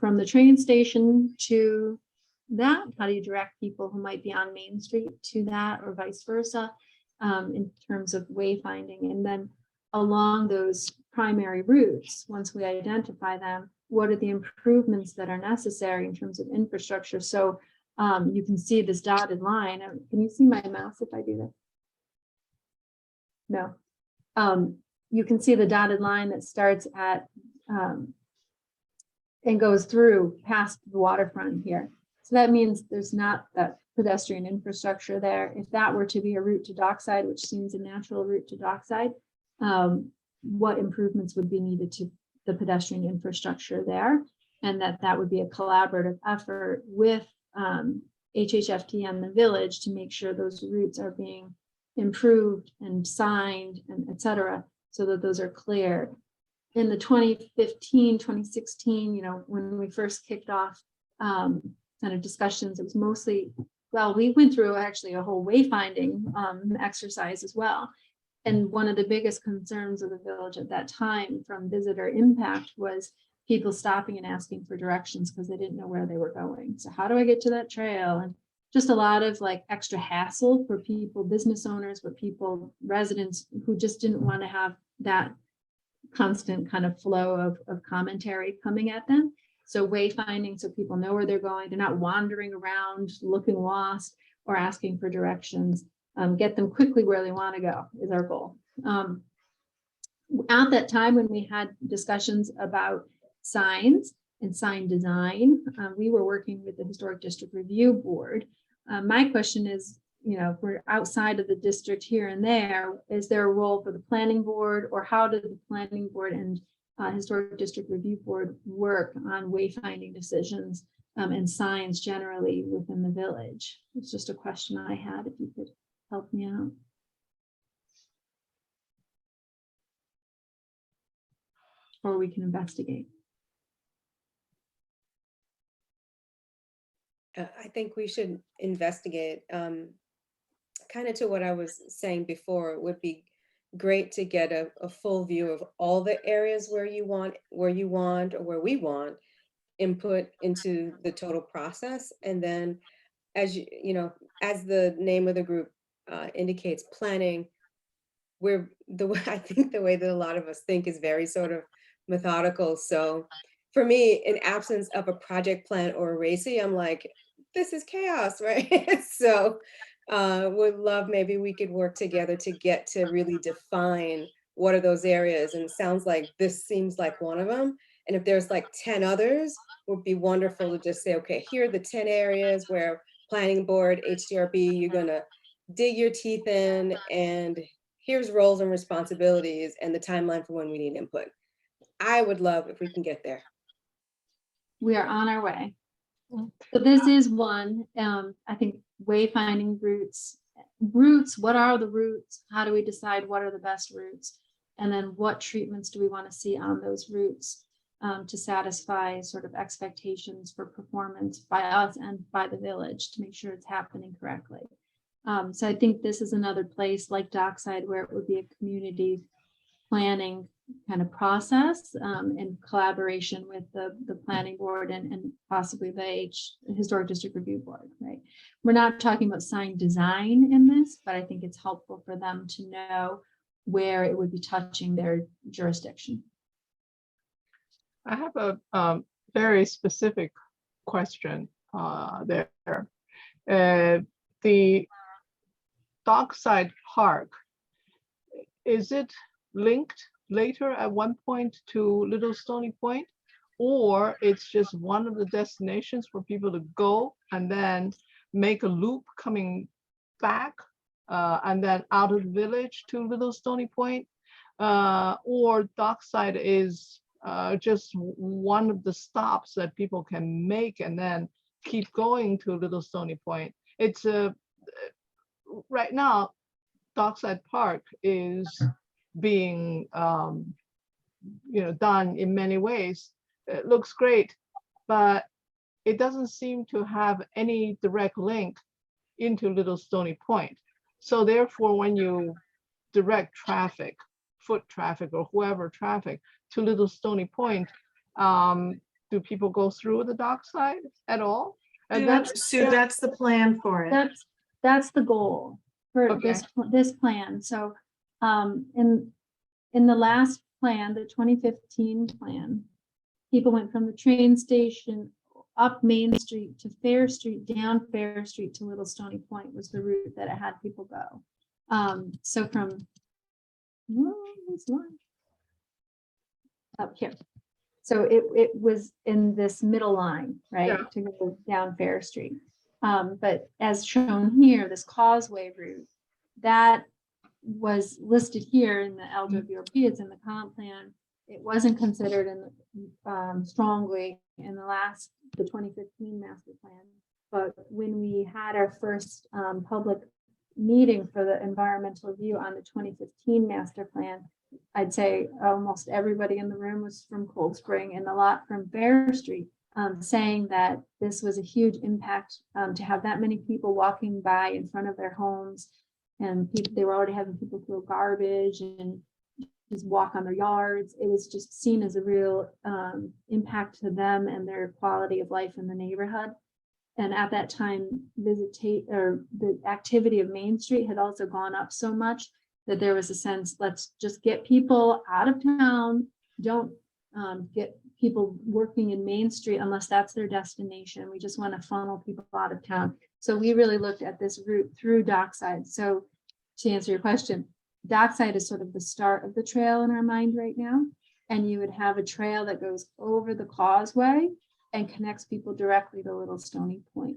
from the train station to that, how do you direct people who might be on Main Street to that or vice versa in terms of wayfinding. And then along those primary routes, once we identify them, what are the improvements that are necessary in terms of infrastructure? So you can see this dotted line. Can you see my mouse if I do that? No. You can see the dotted line that starts at and goes through past the waterfront here. So that means there's not that pedestrian infrastructure there. If that were to be a route to Dockside, which seems a natural route to Dockside, what improvements would be needed to the pedestrian infrastructure there? And that would be a collaborative effort with HHFT and the village to make sure those routes are being improved and signed and et cetera, so that those are clear. In the 2015, 2016, when we first kicked off kind of discussions, it was mostly, well, we went through actually a whole wayfinding exercise as well. And one of the biggest concerns of the village at that time from visitor impact was people stopping and asking for directions because they didn't know where they were going. So how do I get to that trail? And just a lot of like extra hassle for people, business owners, but people, residents who just didn't want to have that constant kind of flow of commentary coming at them. So wayfinding, so people know where they're going. They're not wandering around looking lost or asking for directions. Get them quickly where they want to go is our goal. At that time, when we had discussions about signs and sign design, we were working with the Historic District Review Board. My question is, if we're outside of the district here and there, is there a role for the planning board, or how did the planning board and Historic District Review Board work on wayfinding decisions and signs generally within the village? It's just a question I had, if you could help me out. Or we can investigate. I think we should investigate. Kind of to what I was saying before, it would be great to get a full view of all the areas where we want input into the total process. And then as as the name of the group indicates, planning, I think the way that a lot of us think is very sort of methodical. So for me, in absence of a project plan or a RACI, I'm like, this is chaos, right? So would love, maybe we could work together to get to really define what are those areas. And it sounds like this seems like one of them. And if there's like 10 others, would be wonderful to just say, okay, here are the 10 areas where planning board, HDRB, you're gonna dig your teeth in, and here's roles and responsibilities and the timeline for when we need input. I would love if we can get there. We are on our way. So this is one, I think, wayfinding routes. What are the routes? How do we decide what are the best routes? And then what treatments do we want to see on those routes to satisfy sort of expectations for performance by us and by the village to make sure it's happening correctly. So I think this is another place like Dockside where it would be a community planning kind of process in collaboration with the planning board and possibly the Historic District Review Board, right? We're not talking about sign design in this, but I think it's helpful for them to know where it would be touching their jurisdiction. I have a very specific question there. Dockside Park, is it linked later at one point to Little Stony Point? Or it's just one of the destinations for people to go and then make a loop coming back and then out of the village to Little Stony Point? Or Dockside is just one of the stops that people can make and then keep going to Little Stony Point. It's right now, Dockside Park is being done in many ways. It looks great, but it doesn't seem to have any direct link into Little Stony Point. So therefore, when you direct traffic, foot traffic or whoever traffic to Little Stony Point, do people go through the dockside at all? And Sue, that's the plan for it. That's the goal for Okay. this plan. So in the last plan, the 2015 plan, people went from the train station up Main Street to Fair Street, down Fair Street to Little Stony Point was the route that it had people go. So from up here. So it was in this middle line, right, Yeah. to go down Fair Street. But as shown here, this causeway route, that was listed here in the LWRP, it's in the comp plan. It wasn't considered in the, strongly in the 2015 master plan. But when we had our first public meeting for the environmental review on the 2015 master plan, I'd say almost everybody in the room was from Cold Spring and a lot from Fair Street, saying that this was a huge impact to have that many people walking by in front of their homes. And they were already having people throw garbage and just walk on their yards. It was just seen as a real impact to them and their quality of life in the neighborhood. And at that time, the activity of Main Street had also gone up so much that there was a sense, let's just get people out of town. Don't get people working in Main Street unless that's their destination. We just want to funnel people out of town. So we really looked at this route through Dockside. So to answer your question, Dockside is sort of the start of the trail in our mind right now. And you would have a trail that goes over the causeway and connects people directly to Little Stony Point.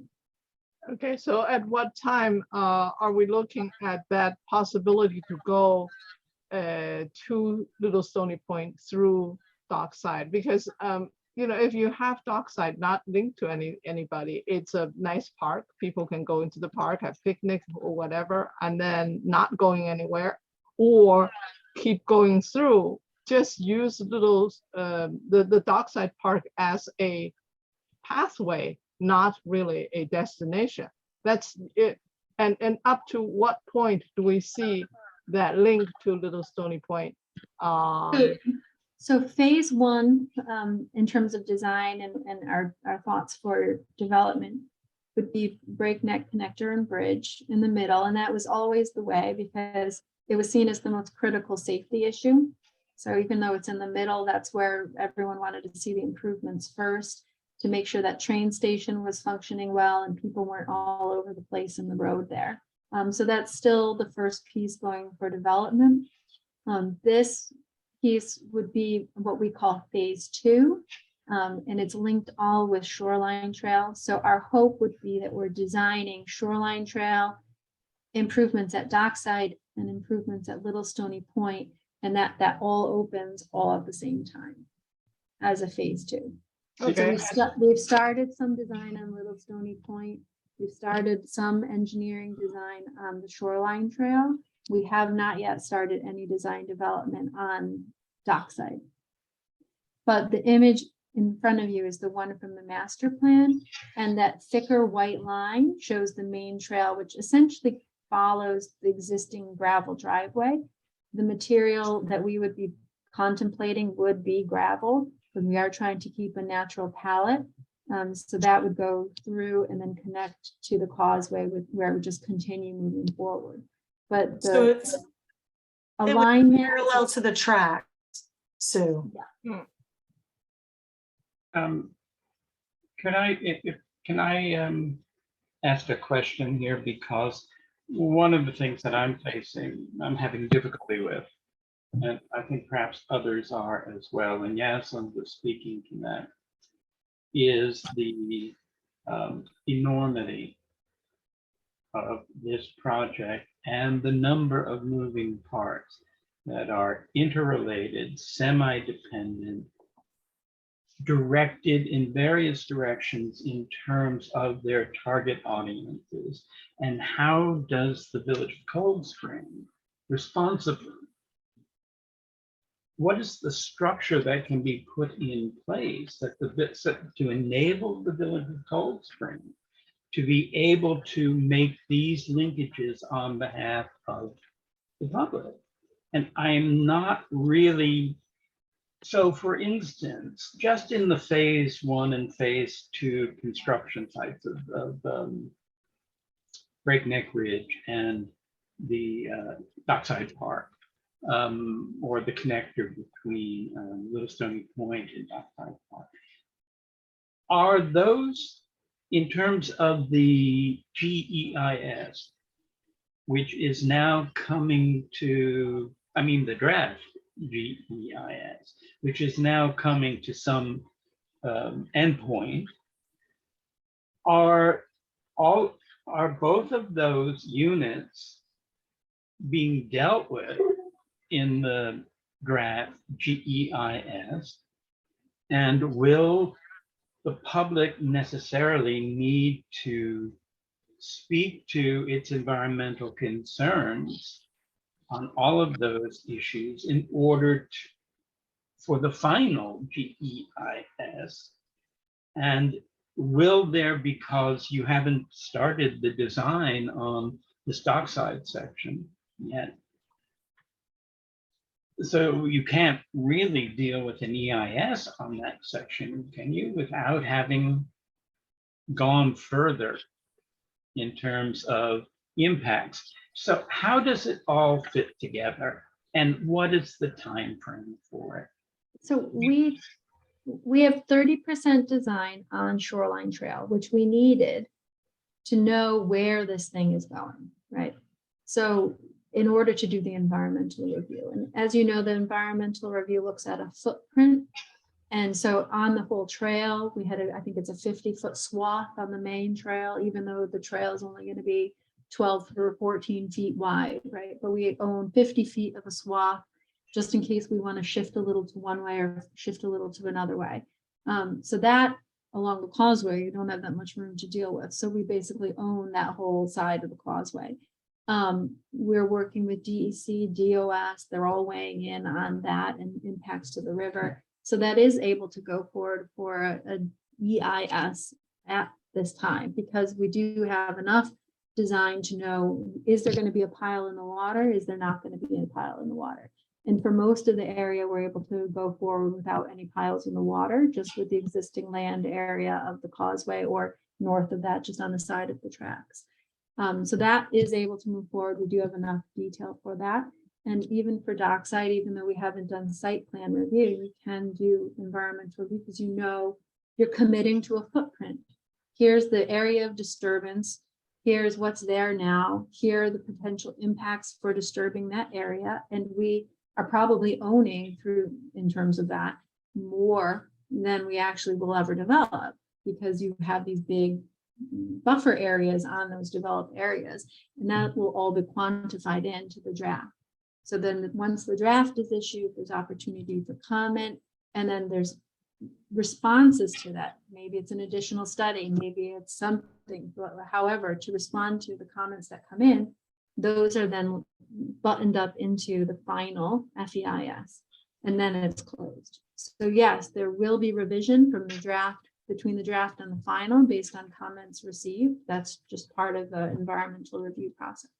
Okay, so at what time are we looking at that possibility to go to Little Stony Point through Dockside? Because if you have Dockside not linked to anybody, it's a nice park. People can go into the park, have picnics or whatever, and then not going anywhere, or keep going through. Just use the Dockside Park as a pathway, not really a destination. That's it. And up to what point do we see that link to Little Stony Point? So phase one, in terms of design and our thoughts for development, would be breakneck connector and bridge in the middle. And that was always the way because it was seen as the most critical safety issue. So even though it's in the middle, that's where everyone wanted to see the improvements first, to make sure that train station was functioning well and people weren't all over the place in the road there. So that's still the first piece going for development. This piece would be what we call phase two, and it's linked all with Shoreline Trail. So our hope would be that we're designing Shoreline Trail, improvements at Dockside and improvements at Little Stony Point, and that all opens all at the same time as a phase two. Okay. So we've started some design on Little Stony Point. We've started some engineering design on the Shoreline Trail. We have not yet started any design development on Dockside. But the image in front of you is the one from the master plan. And that thicker white line shows the main trail, which essentially follows the existing gravel driveway. The material that we would be contemplating would be gravel, because we are trying to keep a natural palette. So that would go through and then connect to the causeway where we just continue moving forward. But So the it's alignment, parallel to the track, Sue. Can I ask a question here, because one of the things that I'm having difficulty with, and I think perhaps others are as well, and Yaslin was speaking to that, is the enormity of this project and the number of moving parts that are interrelated, semi-dependent, directed in various directions in terms of their target audiences. And how does the Village of Cold Spring responsibly, what is the structure that can be put in place that to enable the Village of Cold Spring to be able to make these linkages on behalf of the public? And I'm not really, so for instance, just in the phase 1 and phase 2 construction sites of Breakneck Ridge and the Dockside Park, or the connector between Little Stony Point and Dockside Park, are those, in terms of the GEIS, which is now coming to, I mean, the draft GEIS, which is now coming to some endpoint, are both of those units being dealt with in the draft GEIS? And will the public necessarily need to speak to its environmental concerns on all of those issues in order for the final GEIS? And will there, because you haven't started the design on the Dockside section yet, so you can't really deal with an EIS on that section, can you, without having gone further in terms of impacts? So how does it all fit together, and what is the time frame for it? So we have 30% design on Shoreline Trail, which we needed to know where this thing is going, right? So in order to do the environmental review. And as you know, the environmental review looks at a footprint. And so on the whole trail, we had, I think it's a 50-foot swath on the main trail, even though the trail is only going to be 12 or 14 feet wide, right? But we own 50 feet of a swath, just in case we want to shift a little to one way or shift a little to another way. So that along the causeway, you don't have that much room to deal with. So we basically own that whole side of the causeway. We're working with DEC, DOS, they're all weighing in on that and impacts to the river. So that is able to go forward for a EIS at this time, because we do have enough design to know, is there going to be a pile in the water? Is there not going to be a pile in the water? And for most of the area, we're able to go forward without any piles in the water, just with the existing land area of the causeway, or north of that, just on the side of the tracks. So that is able to move forward. We do have enough detail for that. And even for Dockside, even though we haven't done site plan review, you can do environmental review, because you know you're committing to a footprint. Here's the area of disturbance. Here's what's there now. Here are the potential impacts for disturbing that area. And we are probably owning through, in terms of that, more than we actually will ever develop, because you have these big buffer areas on those developed areas, and that will all be quantified into the draft. So then once the draft is issued, there's opportunity for comment, and then there's responses to that. Maybe it's an additional study, maybe it's something, but however, to respond to the comments that come in, those are then buttoned up into the final FEIS, and then it's closed. So yes, there will be revision from the draft, between the draft and the final, based on comments received. That's just part of the environmental review process.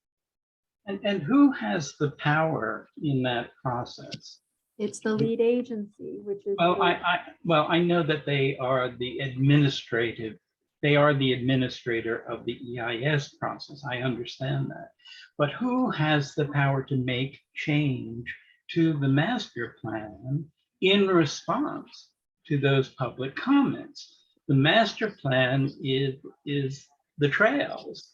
And who has the power in that process? It's the lead agency, which is. Well, I know that they are the administrator of the EIS process. I understand that. But who has the power to make change to the master plan in response to those public comments? The master plan is the trails.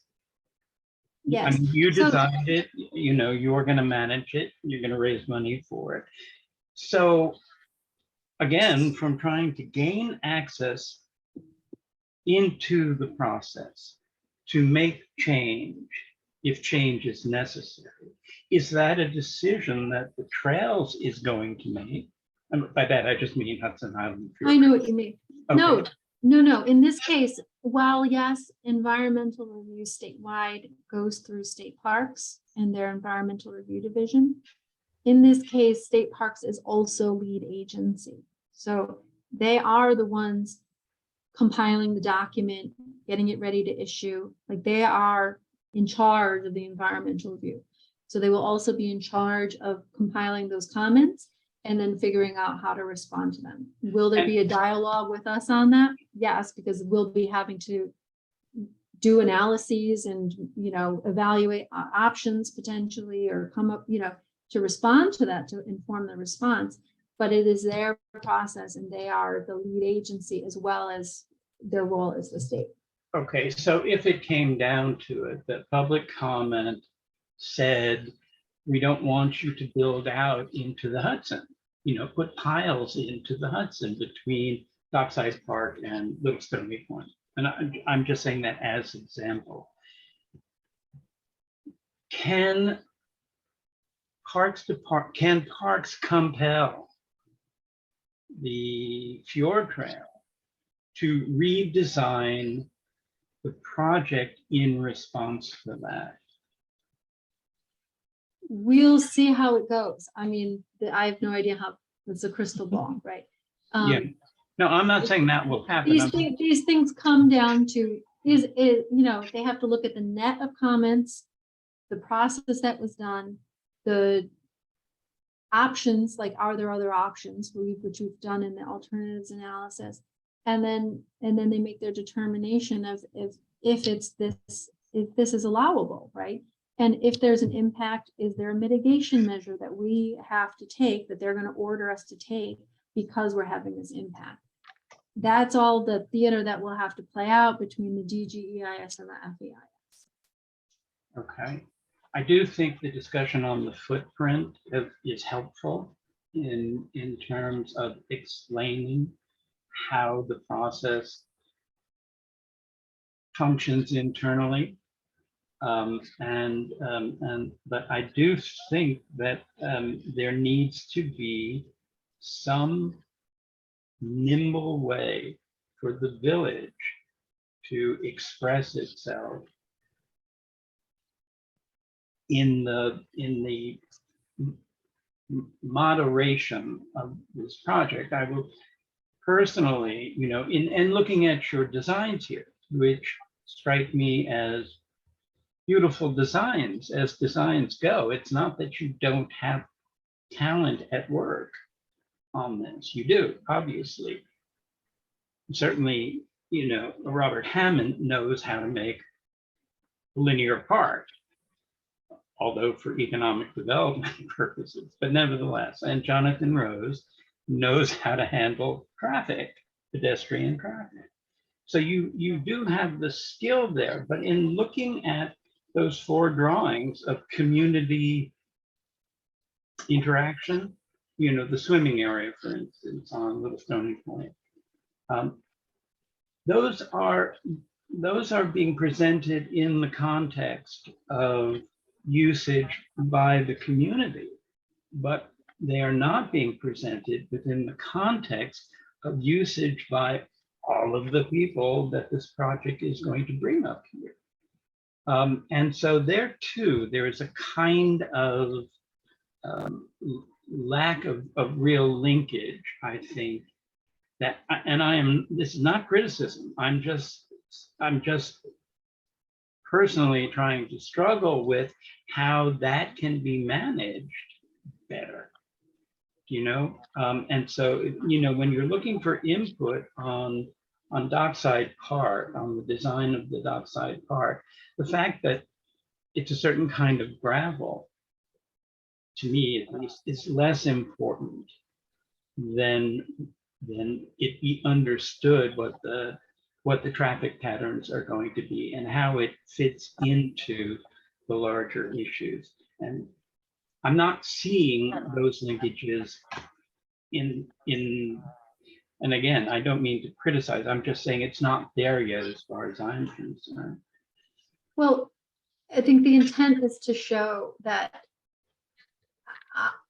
Yes. You So- designed it, you know, you're gonna manage it, you're gonna raise money for it. So again, from trying to gain access into the process to make change, if change is necessary, is that a decision that the Trails is going to make? And by that, I just mean Hudson Island. I know what you mean. No, Okay. no. In this case, while yes, environmental review statewide goes through state parks and their environmental review division. In this case, state parks is also lead agency. So they are the ones compiling the document, getting it ready to issue. Like they are in charge of the environmental review. So they will also be in charge of compiling those comments and then figuring out how to respond to them. Will there be a dialogue with us on that? Yes, because we'll be having to do analyses and, you know, evaluate options potentially, or come up, you know, to respond to that, to inform the response. But it is their process and they are the lead agency as well as their role as the state. Okay, so if it came down to it, that public comment said, we don't want you to build out into the Hudson, you know, put piles into the Hudson between Dockside Park and Little Stony Point. And I'm just saying that as an example. Can parks compel the Fjord Trail to redesign the project in response to that? We'll see how it goes. I mean, I have no idea how, it's a crystal ball, right? Yeah, no, I'm not saying that will happen. These things come down to, is, you know, they have to look at the net of comments, the process that was done, the options, like, are there other options, which we've done in the alternatives analysis, and then they make their determination of if this is allowable, right? And if there's an impact, is there a mitigation measure that we have to take, that they're going to order us to take because we're having this impact? That's all the theater that will have to play out between the DGEIS and the FEIS. Okay. I do think the discussion on the footprint is helpful in terms of explaining how the process functions internally. But I do think that there needs to be some nimble way for the village to express itself in the moderation of this project. I will personally, you know, in looking at your designs here, which strike me as beautiful designs as designs go. It's not that you don't have talent at work on this. You do, obviously. Certainly, you know, Robert Hammond knows how to make a linear park, although for economic development purposes, but nevertheless. And Jonathan Rose knows how to handle traffic, pedestrian traffic. So you do have the skill there, but in looking at those 4 drawings of community interaction, you know, the swimming area, for instance, on Little Stony Point, those are being presented in the context of usage by the community, but they are not being presented within the context of usage by all of the people that this project is going to bring up here. And so there too, there is a kind of lack of real linkage, I think, that, and this is not criticism, I'm just personally trying to struggle with how that can be managed better, you know? And so, you know, when you're looking for input on Dockside Park, on the design of the Dockside Park, the fact that it's a certain kind of gravel, to me at least, is less important than it be understood what the traffic patterns are going to be and how it fits into the larger issues. And I'm not seeing those linkages in, and again, I don't mean to criticize, I'm just saying it's not there yet as far as I'm concerned. Well, I think the intent is to show that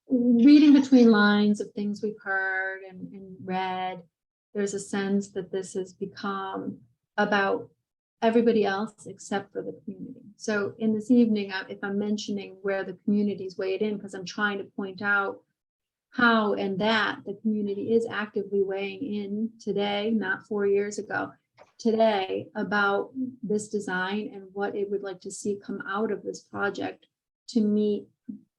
reading between lines of things we've heard and read, there's a sense that this has become about everybody else except for the community. So in this evening, if I'm mentioning where the community's weighed in, because I'm trying to point out how and that the community is actively weighing in today, not 4 years ago, today, about this design and what it would like to see come out of this project to meet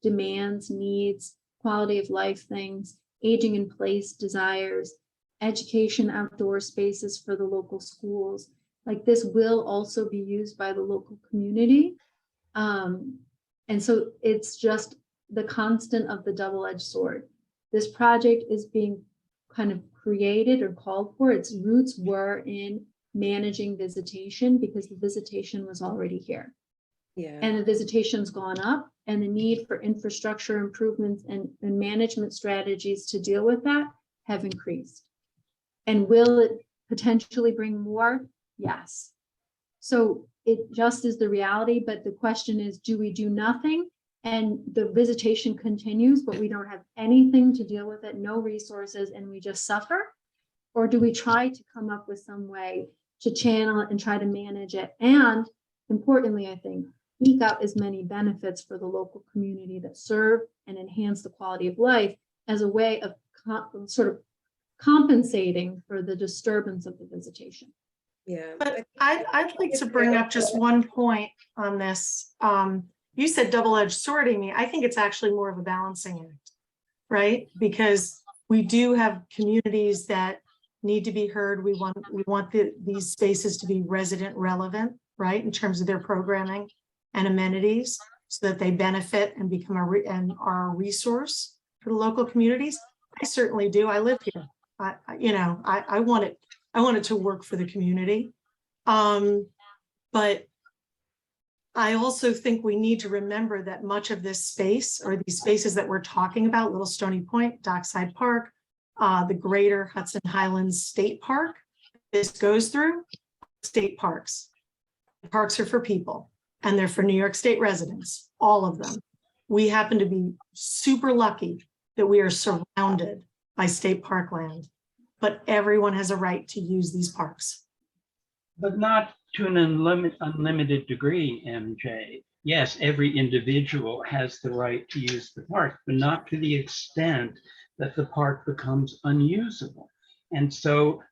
demands, needs, quality of life things, aging in place desires, education, outdoor spaces for the local schools. Like this will also be used by the local community. And so it's just the constant of the double-edged sword. This project is being kind of created or called for. Its roots were in managing visitation because the visitation was already here. Yeah. And the visitation's gone up, and the need for infrastructure improvements and management strategies to deal with that have increased. And will it potentially bring more? Yes. So it just is the reality, but the question is, do we do nothing and the visitation continues, but we don't have anything to deal with it, no resources, and we just suffer? Or do we try to come up with some way to channel it and try to manage it? And importantly, I think, eke out as many benefits for the local community that serve and enhance the quality of life as a way of sort of compensating for the disturbance of the visitation. Yeah. But I'd like to bring up just one point on this. You said double-edged sword, Amy. I think it's actually more of a balancing act, right? Because we do have communities that need to be heard. We want these spaces to be resident relevant, right? In terms of their programming and amenities so that they benefit and become are a resource for the local communities. I certainly do. I live here. I want it to work for the community. But I also think we need to remember that much of this space, or these spaces that we're talking about, Little Stony Point, Dockside Park, the greater Hudson Highlands State Park, this goes through state parks. Parks are for people, and they're for New York State residents, all of them. We happen to be super lucky that we are surrounded by state park land, but everyone has a right to use these parks. But not to an unlimited degree, MJ. Yes, every individual has the right to use the park, but not to the extent that the park becomes unusable. And so,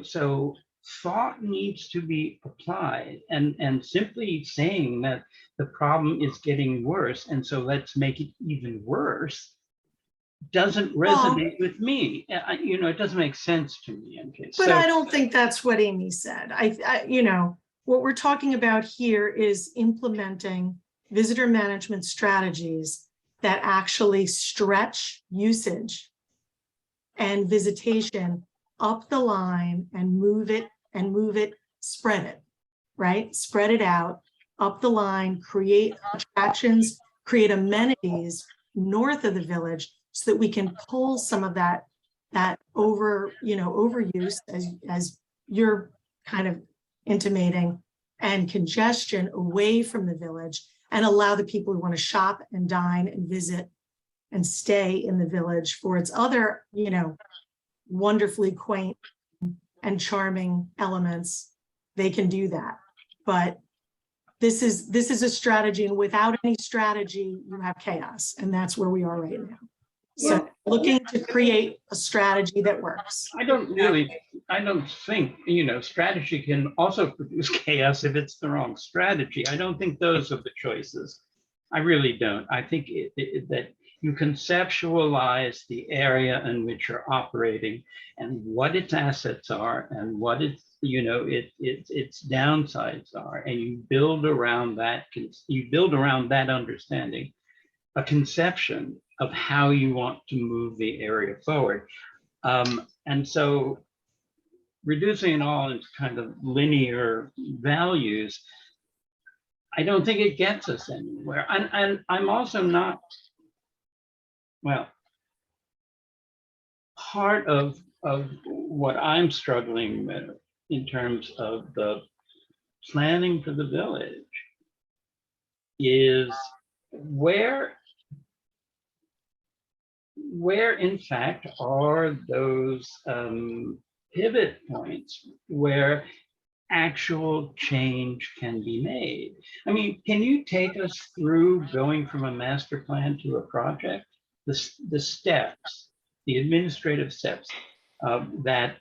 so thought needs to be applied, and simply saying that the problem is getting worse, and so let's make it even worse, doesn't resonate with me. It doesn't make sense to me. Okay, but I don't think that's what Amy said. What we're talking about here is implementing visitor management strategies that actually stretch usage and visitation up the line and move it, spread it, right? Spread it out up the line, create attractions, create amenities north of the village so that we can pull some of that overuse, as you're kind of intimating, and congestion away from the village, and allow the people who want to shop and dine and visit and stay in the village for its other, wonderfully quaint and charming elements. They can do that. But this is a strategy, and without any strategy, you have chaos. And that's where we are right now. So looking to create a strategy that works. I don't think, strategy can also produce chaos if it's the wrong strategy. I don't think those are the choices. I really don't. I think that you conceptualize the area in which you're operating and what its assets are and what its downsides are, and you build around that. You build around that understanding a conception of how you want to move the area forward. And so reducing it all into kind of linear values, I don't think it gets us anywhere. And I'm also not, well, part of what I'm struggling with in terms of the planning for the village is where in fact are those pivot points where actual change can be made. I mean, can you take us through going from a master plan to a project? The steps, the administrative steps that,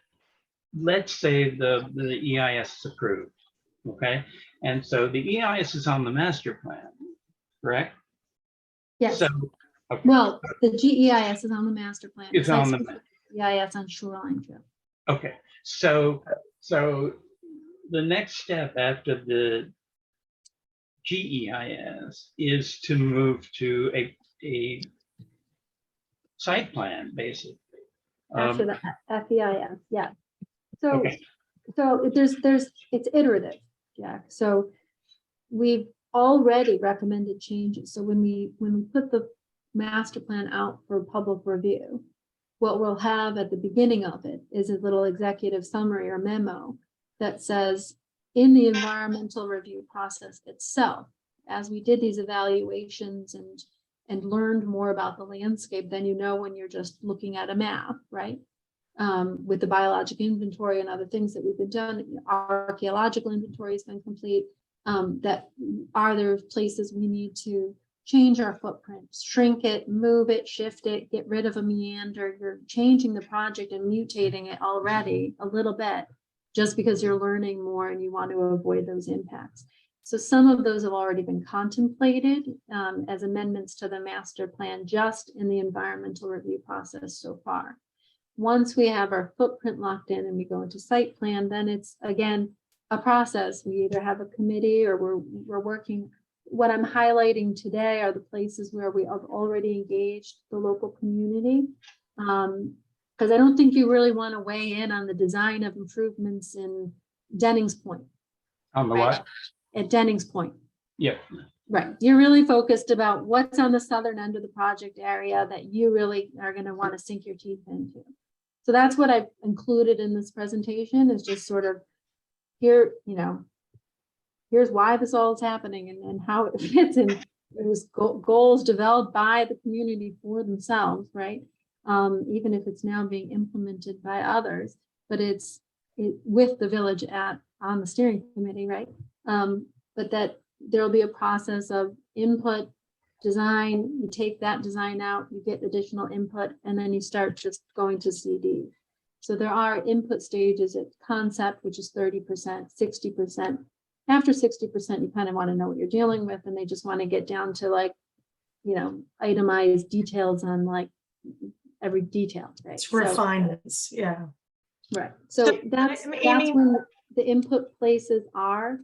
let's say the EIS is approved, okay? And so the EIS is on the master plan, correct? Yes, So, okay, well, the GEIS is on the master plan. It's on the Site-specific EIS on shoreline trail. okay, so the next step after the GEIS is to move to a site plan, basically. After the FEIS, yeah. So, Okay. so it's iterative, Jack. So we've already recommended changes. So when we put the master plan out for public review, what we'll have at the beginning of it is a little executive summary or memo that says, in the environmental review process itself, as we did these evaluations and learned more about the landscape than you know when you're just looking at a map, right? With the biologic inventory and other things that we've been done, archaeological inventory has been complete. That are there places we need to change our footprint, shrink it, move it, shift it, get rid of a meander. You're changing the project and mutating it already a little bit just because you're learning more and you want to avoid those impacts. So some of those have already been contemplated as amendments to the master plan just in the environmental review process so far. Once we have our footprint locked in and we go into site plan, then it's again a process. We either have a committee or we're working. What I'm highlighting today are the places where we have already engaged the local community. Because I don't think you really want to weigh in on the design of improvements in Dennings Point. On the Right. what? At Dennings Point. Yeah. Right. You're really focused about what's on the southern end of the project area that you really are going to want to sink your teeth into. So that's what I've included in this presentation is just sort of here, here's why this all is happening and how it fits in. It was goals developed by the community for themselves, right? Even if it's now being implemented by others, but it's with the village on the steering committee, right? But that there'll be a process of input, design, you take that design out, you get additional input, and then you start just going to CD. So there are input stages at concept, which is 30%, 60%. After 60%, you kind of want to know what you're dealing with, and they just want to get down to itemized details on every detail, right? It's refinements, yeah. Right. So that's Amy, when the input places are.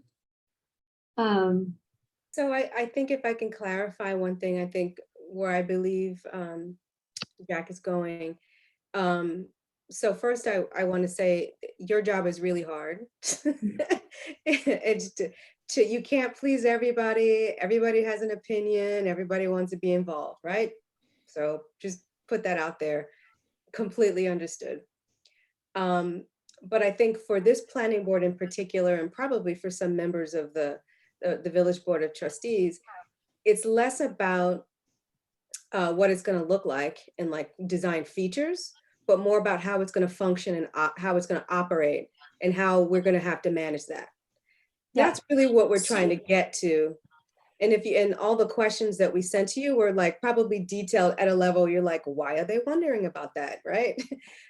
So I think if I can clarify one thing, I think where I believe Jack is going. So first, I want to say your job is really hard. It's you can't please everybody. Everybody has an opinion. Everybody wants to be involved, right? So just put that out there. Completely understood. But I think for this planning board in particular, and probably for some members of the Village Board of Trustees, it's less about what it's going to look like and design features, but more about how it's going to function and how it's going to operate and how we're going to have to manage that. Yeah. That's really what we're trying to get to. And and all the questions that we sent to you were probably detailed at a level you're like, why are they wondering about that, right?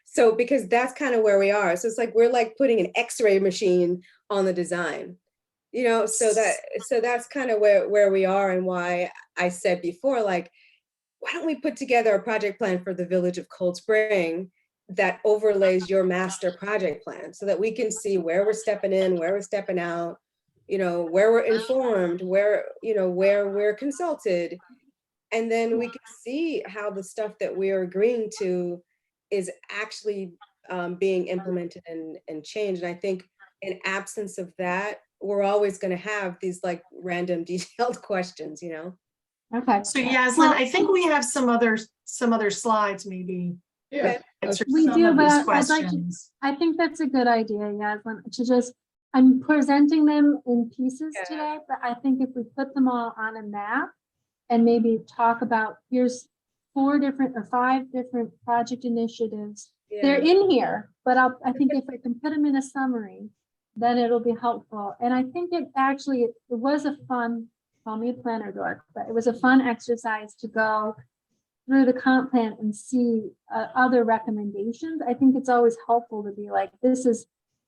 So because that's kind of where we are. So it's we're putting an X-ray machine on the design. So that's kind of where we are, and why I said before, why don't we put together a project plan for the village of Cold Spring that overlays your master project plan so that we can see where we're stepping in, where we're stepping out, where we're informed, where we're consulted. And then we can see how the stuff that we're agreeing to is actually being implemented and changed. And I think in absence of that, we're always going to have these random detailed questions, you know? Okay. So Yaslin, I think we have some other slides maybe. Yeah. that answer We some do, of but these I'd like to- questions. I think that's a good idea, Yaslin, to just, I'm presenting them in pieces Yeah. today, but I think if we put them all on a map and maybe talk about, here's 5 different project initiatives. They're Yeah. in here, but I think if I can put them in a summary, then it'll be helpful. And I think it was a fun, call me a planner dork, but it was a fun exercise to go through the comp plan and see other recommendations. I think it's always helpful to be like, this is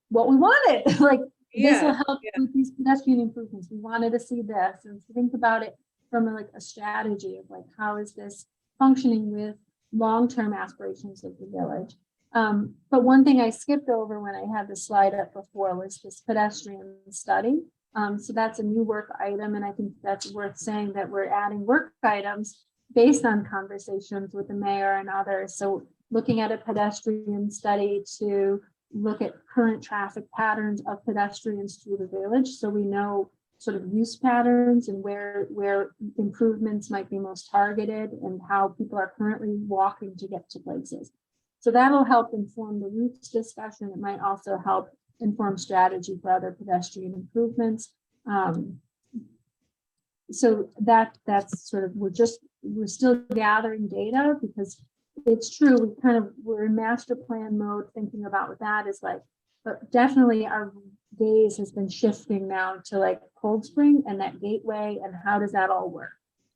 what we wanted. Like, this will Yeah, help with these pedestrian improvements. We wanted to see this, and to think about it from a strategy of like, how is this functioning with long-term aspirations of the village? But one thing I skipped over when I had the slide up before was this pedestrian study. So that's a new work item, and I think that's worth saying that we're adding work items based on conversations with the mayor and others. So looking at a pedestrian study to look at current traffic patterns of pedestrians through the village. So we know sort of use patterns and where improvements might be most targeted and how people are currently walking to get to places. So that'll help inform the routes discussion. It might also help inform strategy for other pedestrian improvements. So that's sort of, we're still gathering data because it's true, we're in master plan mode, thinking about what that is like, but definitely our gaze has been shifting now to like Cold Spring and that gateway and how does that all work?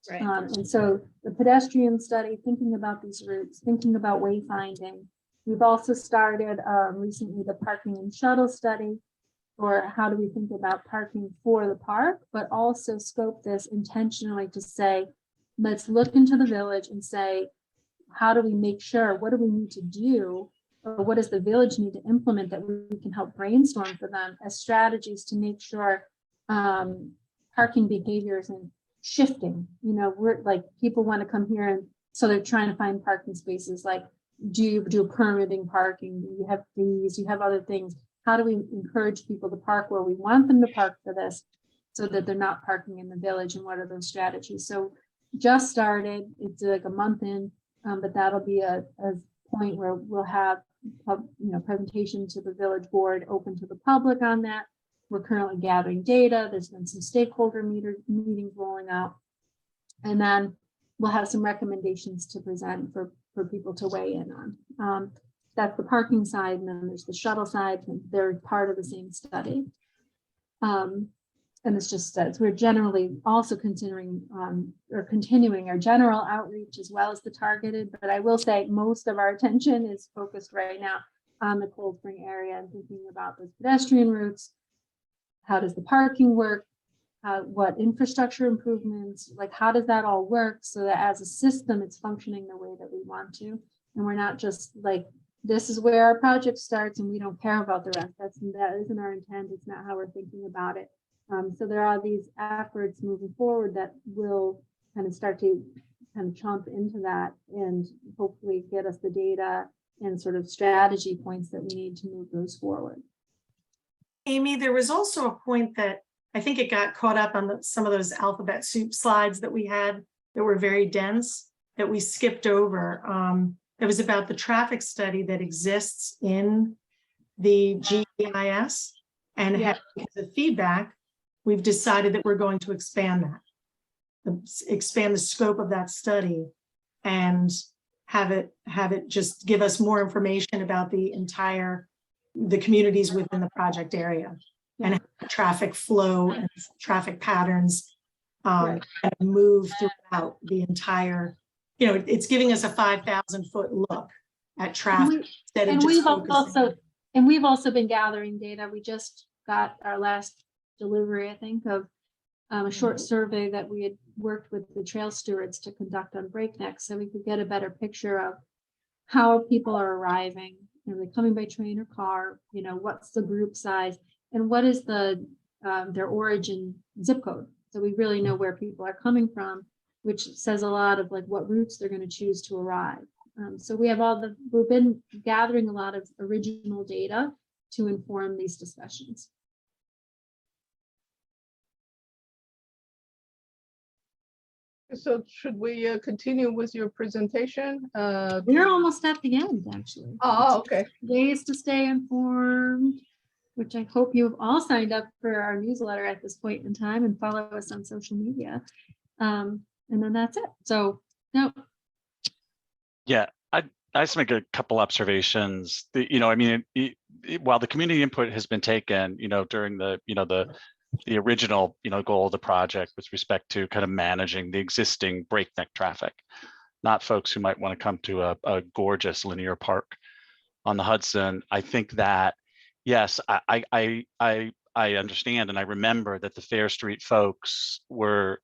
right. And so the pedestrian study, thinking about these routes, thinking about wayfinding. We've also started recently the parking and shuttle study, or how do we think about parking for the park, but also scope this intentionally to say, let's look into the village and say, how do we make sure, what do we need to do, or what does the village need to implement that we can help brainstorm for them as strategies to make sure parking behaviors and shifting, we're like, people want to come here and so they're trying to find parking spaces. Like, do you do permitting parking? Do you have fees? You have other things. How do we encourage people to park where we want them to park for this so that they're not parking in the village, and what are those strategies? So just started, it's like a month in, but that'll be a point where we'll have presentation to the village board open to the public on that. We're currently gathering data. There's been some stakeholder meetings rolling out. And then we'll have some recommendations to present for people to weigh in on. That's the parking side, and then there's the shuttle side, and they're part of the same study. And it's just that we're generally also considering or continuing our general outreach as well as the targeted, but I will say most of our attention is focused right now on the Cold Spring area and thinking about those pedestrian routes. How does the parking work? What infrastructure improvements, like how does that all work so that as a system, it's functioning the way that we want to? And we're not just like, this is where our project starts and we don't care about the rest. That isn't our intent. It's not how we're thinking about it. So there are these efforts moving forward that will kind of start to kind of chomp into that and hopefully get us the data and sort of strategy points that we need to move those forward. Amy, there was also a point that I think it got caught up on some of those alphabet soup slides that we had that were very dense that we skipped over. It was about the traffic study that exists in the GIS, and Yeah. because of feedback, we've decided that we're going to expand that, expand the scope of that study and have it just give us more information about the communities within the project area and how traffic flow and traffic patterns Right. kind of move throughout the entire, it's giving us a 5,000-foot look at traffic instead of And just focusing. we've also been gathering data. We just got our last delivery, I think, of a short survey that we had worked with the trail stewards to conduct on Breakneck, so we could get a better picture of how people are arriving. Are they coming by train or car? What's the group size, and what is their origin zip code? So we really know where people are coming from, which says a lot of like what routes they're going to choose to arrive. So we've been gathering a lot of original data to inform these discussions. So should we continue with your presentation? We're almost at the end, actually. Oh, okay. Ways to stay informed, which I hope you've all signed up for our newsletter at this point in time and follow us on social media. And then that's it. So, no, Yeah, I just make a couple observations. I mean, while the community input has been taken, during the original, goal of the project with respect to kind of managing the existing breakneck traffic, not folks who might want to come to a gorgeous linear park on the Hudson. I think that, yes, I understand and I remember that the Fair Street folks were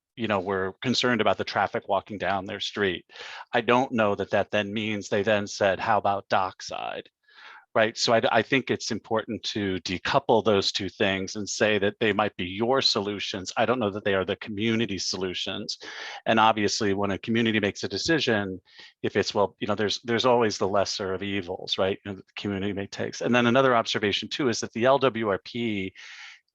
concerned about the traffic walking down their street. I don't know that then means they then said, how about dockside? Right. So I think it's important to decouple those two things and say that they might be your solutions. I don't know that they are the community solutions. And obviously, when a community makes a decision, if it's, well, there's always the lesser of evils, right? The community may take. And then another observation too is that the LWRP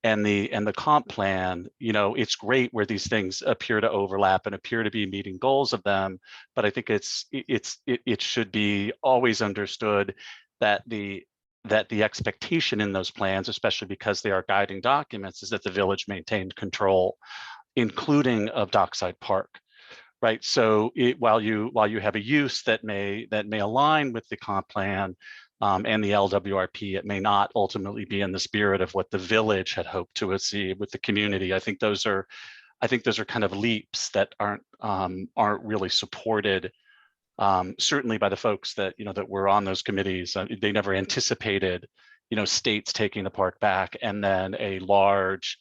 and the comp plan, it's great where these things appear to overlap and appear to be meeting goals of them. But I think it should be always understood that the expectation in those plans, especially because they are guiding documents, is that the village maintained control, including of Dockside Park, right? So while you have a use that may align with the comp plan and the LWRP, it may not ultimately be in the spirit of what the village had hoped to achieve with the community. I think those are kind of leaps that aren't really supported. Certainly by the folks that that were on those committees. They never anticipated states taking the park back and then a large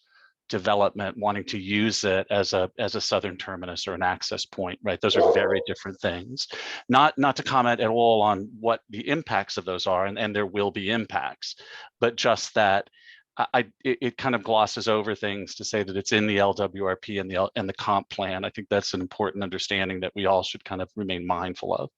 development wanting to use it as a southern terminus or an access point, right? Those are very different things. Not to comment at all on what the impacts of those are, and there will be impacts, but just that it kind of glosses over things to say that it's in the LWRP and the comp plan. I think that's an important understanding that we all should kind of remain mindful of.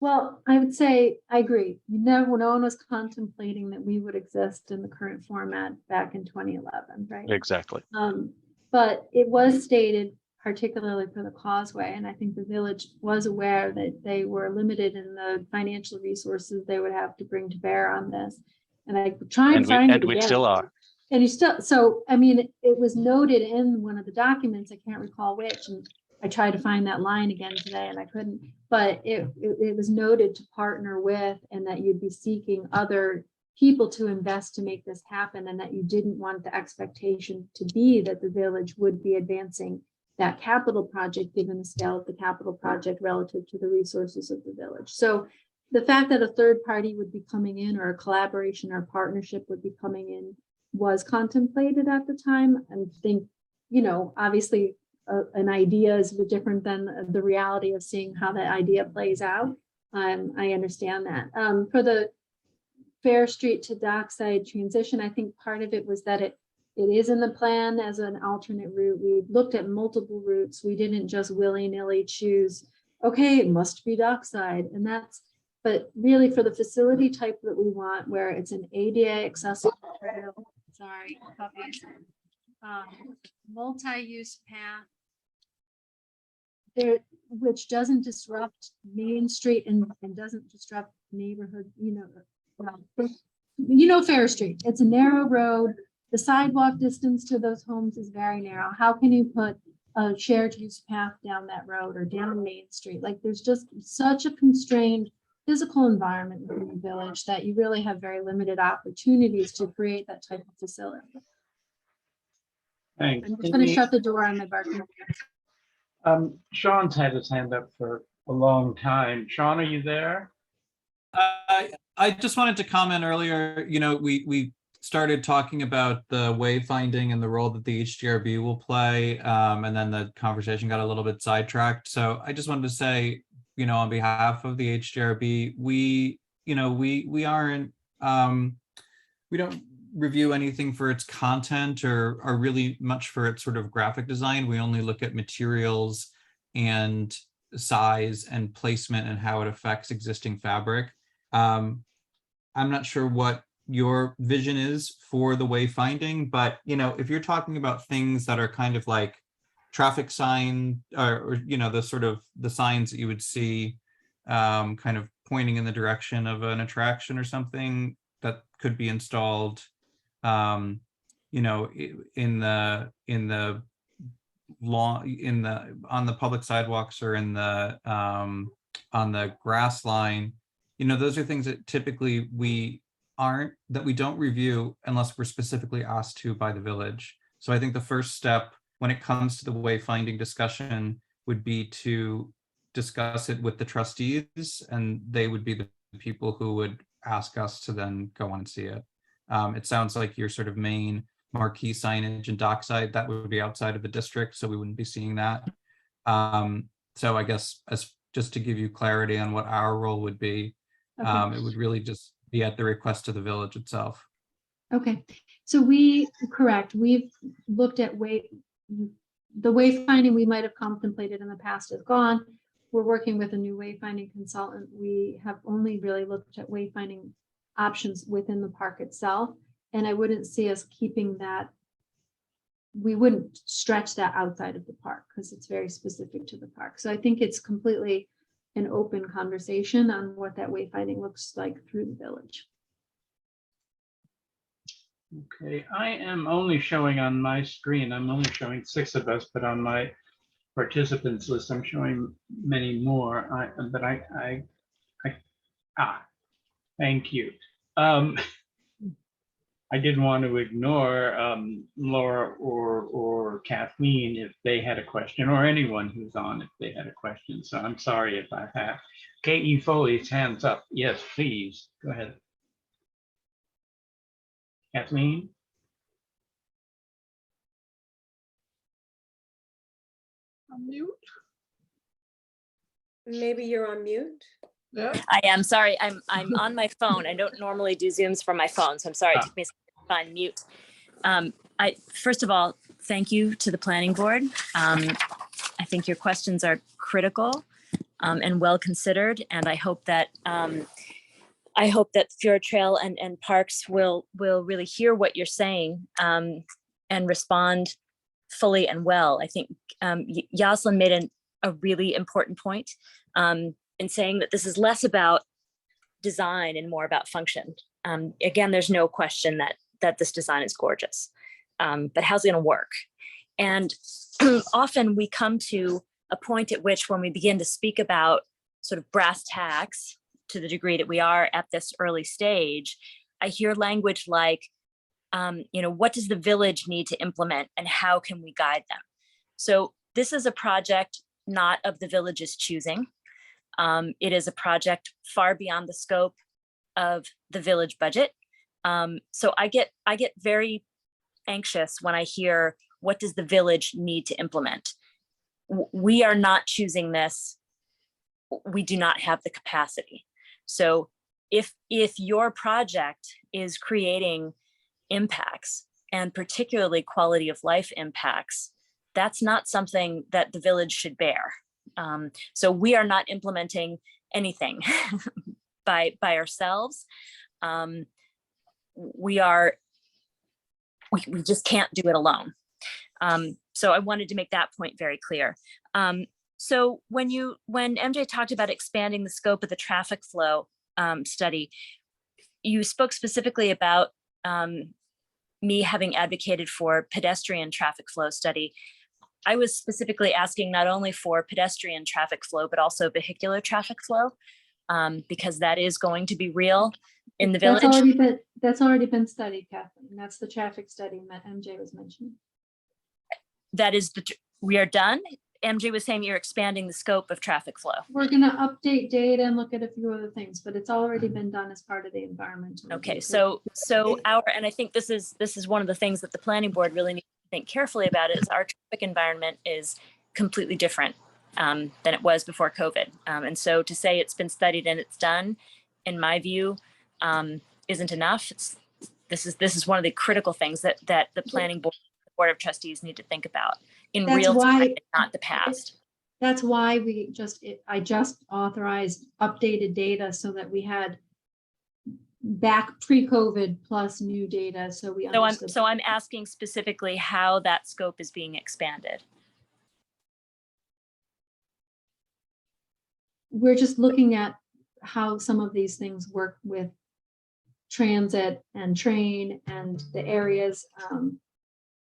well, I would say I agree. No one was contemplating that we would exist in the current format back in 2011, right? Exactly. But it was stated, particularly for the Causeway, and I think the village was aware that they were limited in the financial resources they would have to bring to bear on this. And I try and find it And we again. still are. And you still, so, I mean, it was noted in one of the documents, I can't recall which, and I tried to find that line again today and I couldn't, but it was noted to partner with, and that you'd be seeking other people to invest to make this happen, and that you didn't want the expectation to be that the village would be advancing that capital project, given the scale of the capital project relative to the resources of the village. So the fact that a third party would be coming in, or a collaboration or partnership would be coming in, was contemplated at the time. And think, obviously an idea is different than the reality of seeing how that idea plays out. I understand that. For the Fair Street to Dockside transition, I think part of it was that it is in the plan as an alternate route. We looked at multiple routes. We didn't just willy-nilly choose, okay, it must be Dockside. And but really for the facility type that we want, where it's an ADA accessible trail, puppies, multi-use path, there, which doesn't disrupt Main Street and doesn't disrupt neighborhood, Fair Street. It's a narrow road. The sidewalk distance to those homes is very narrow. How can you put a shared use path down that road or down Main Street? Like, there's just such a constrained physical environment within the village that you really have very limited opportunities to create that type of facility. Thanks. I'm just going to shut the door on my barking. Sean's had his hand up for a long time. Sean, are you there? I just wanted to comment earlier, we started talking about the wayfinding and the role that the HDRB will play, and then the conversation got a little bit sidetracked. So I just wanted to say, on behalf of the HDRB, we aren't, we don't review anything for its content or really much for its sort of graphic design. We only look at materials and size and placement and how it affects existing fabric. I'm not sure what your vision is for the wayfinding, but if you're talking about things that are kind of like traffic sign or the sort of the signs that you would see kind of pointing in the direction of an attraction or something that could be installed, in the on the public sidewalks or in the on the grass line. Those are things that typically we don't review unless we're specifically asked to by the village. So I think the first step when it comes to the wayfinding discussion would be to discuss it with the trustees, and they would be the people who would ask us to then go on and see it. It sounds like your sort of main marquee signage and dockside, that would be outside of the district, so we wouldn't be seeing that. So I guess just to give you clarity on what our role would be, Okay. it would really just be at the request of the village itself. Okay, so correct, we've looked at the wayfinding we might have contemplated in the past is gone. We're working with a new wayfinding consultant. We have only really looked at wayfinding options within the park itself. And I wouldn't see us keeping that. We wouldn't stretch that outside of the park because it's very specific to the park. So I think it's completely an open conversation on what that wayfinding looks like through the village. Okay, I am only showing on my screen, I'm only showing 6 of us, but on my participants list, I'm showing many more. Thank you. I didn't want to ignore Laura or Kathleen if they had a question, or anyone who's on if they had a question. So I'm sorry if I have. K.E. Foley's hands up. Yes, please, go ahead. Kathleen? Unmute. Maybe you're on mute. Yeah. I am sorry. I'm on my phone. I don't normally do Zooms from my phone, so I'm sorry. It took me a second to find mute. First of all, thank you to the planning board. I think your questions are critical and well considered, and I hope that Fjord Trail and Parks will really hear what you're saying and respond fully and well. I think Yaslin made a really important point in saying that this is less about design and more about function. Again, there's no question that this design is gorgeous, but how's it going to work? And often we come to a point at which when we begin to speak about sort of brass tacks, to the degree that we are at this early stage, I hear language like, what does the village need to implement and how can we guide them? So this is a project not of the village's choosing. It is a project far beyond the scope of the village budget. So I get very anxious when I hear, what does the village need to implement? We are not choosing this. We do not have the capacity. So if your project is creating impacts, and particularly quality of life impacts, that's not something that the village should bear. So we are not implementing anything by ourselves. We just can't do it alone. So I wanted to make that point very clear. So when MJ talked about expanding the scope of the traffic flow study, you spoke specifically about me having advocated for pedestrian traffic flow study. I was specifically asking not only for pedestrian traffic flow, but also vehicular traffic flow, because that is going to be real in the village. That's already been studied, Kathleen. That's the traffic study that MJ was mentioning. That is, we are done. MJ was saying you're expanding the scope of traffic flow. We're going to update data and look at a few other things, but it's already been done as part of the environmental. Okay, so and I think this is one of the things that the planning board really needs to think carefully about is our traffic environment is completely different than it was before COVID. And so to say it's been studied and it's done, in my view, isn't enough. This is one of the critical things that the planning board, the board of trustees need to think about in real time, and not the past. That's why I just authorized updated data so that we had back pre-COVID plus new data. So we understood. So I'm asking specifically how that scope is being expanded. we're just looking at how some of these things work with transit and train and the areas,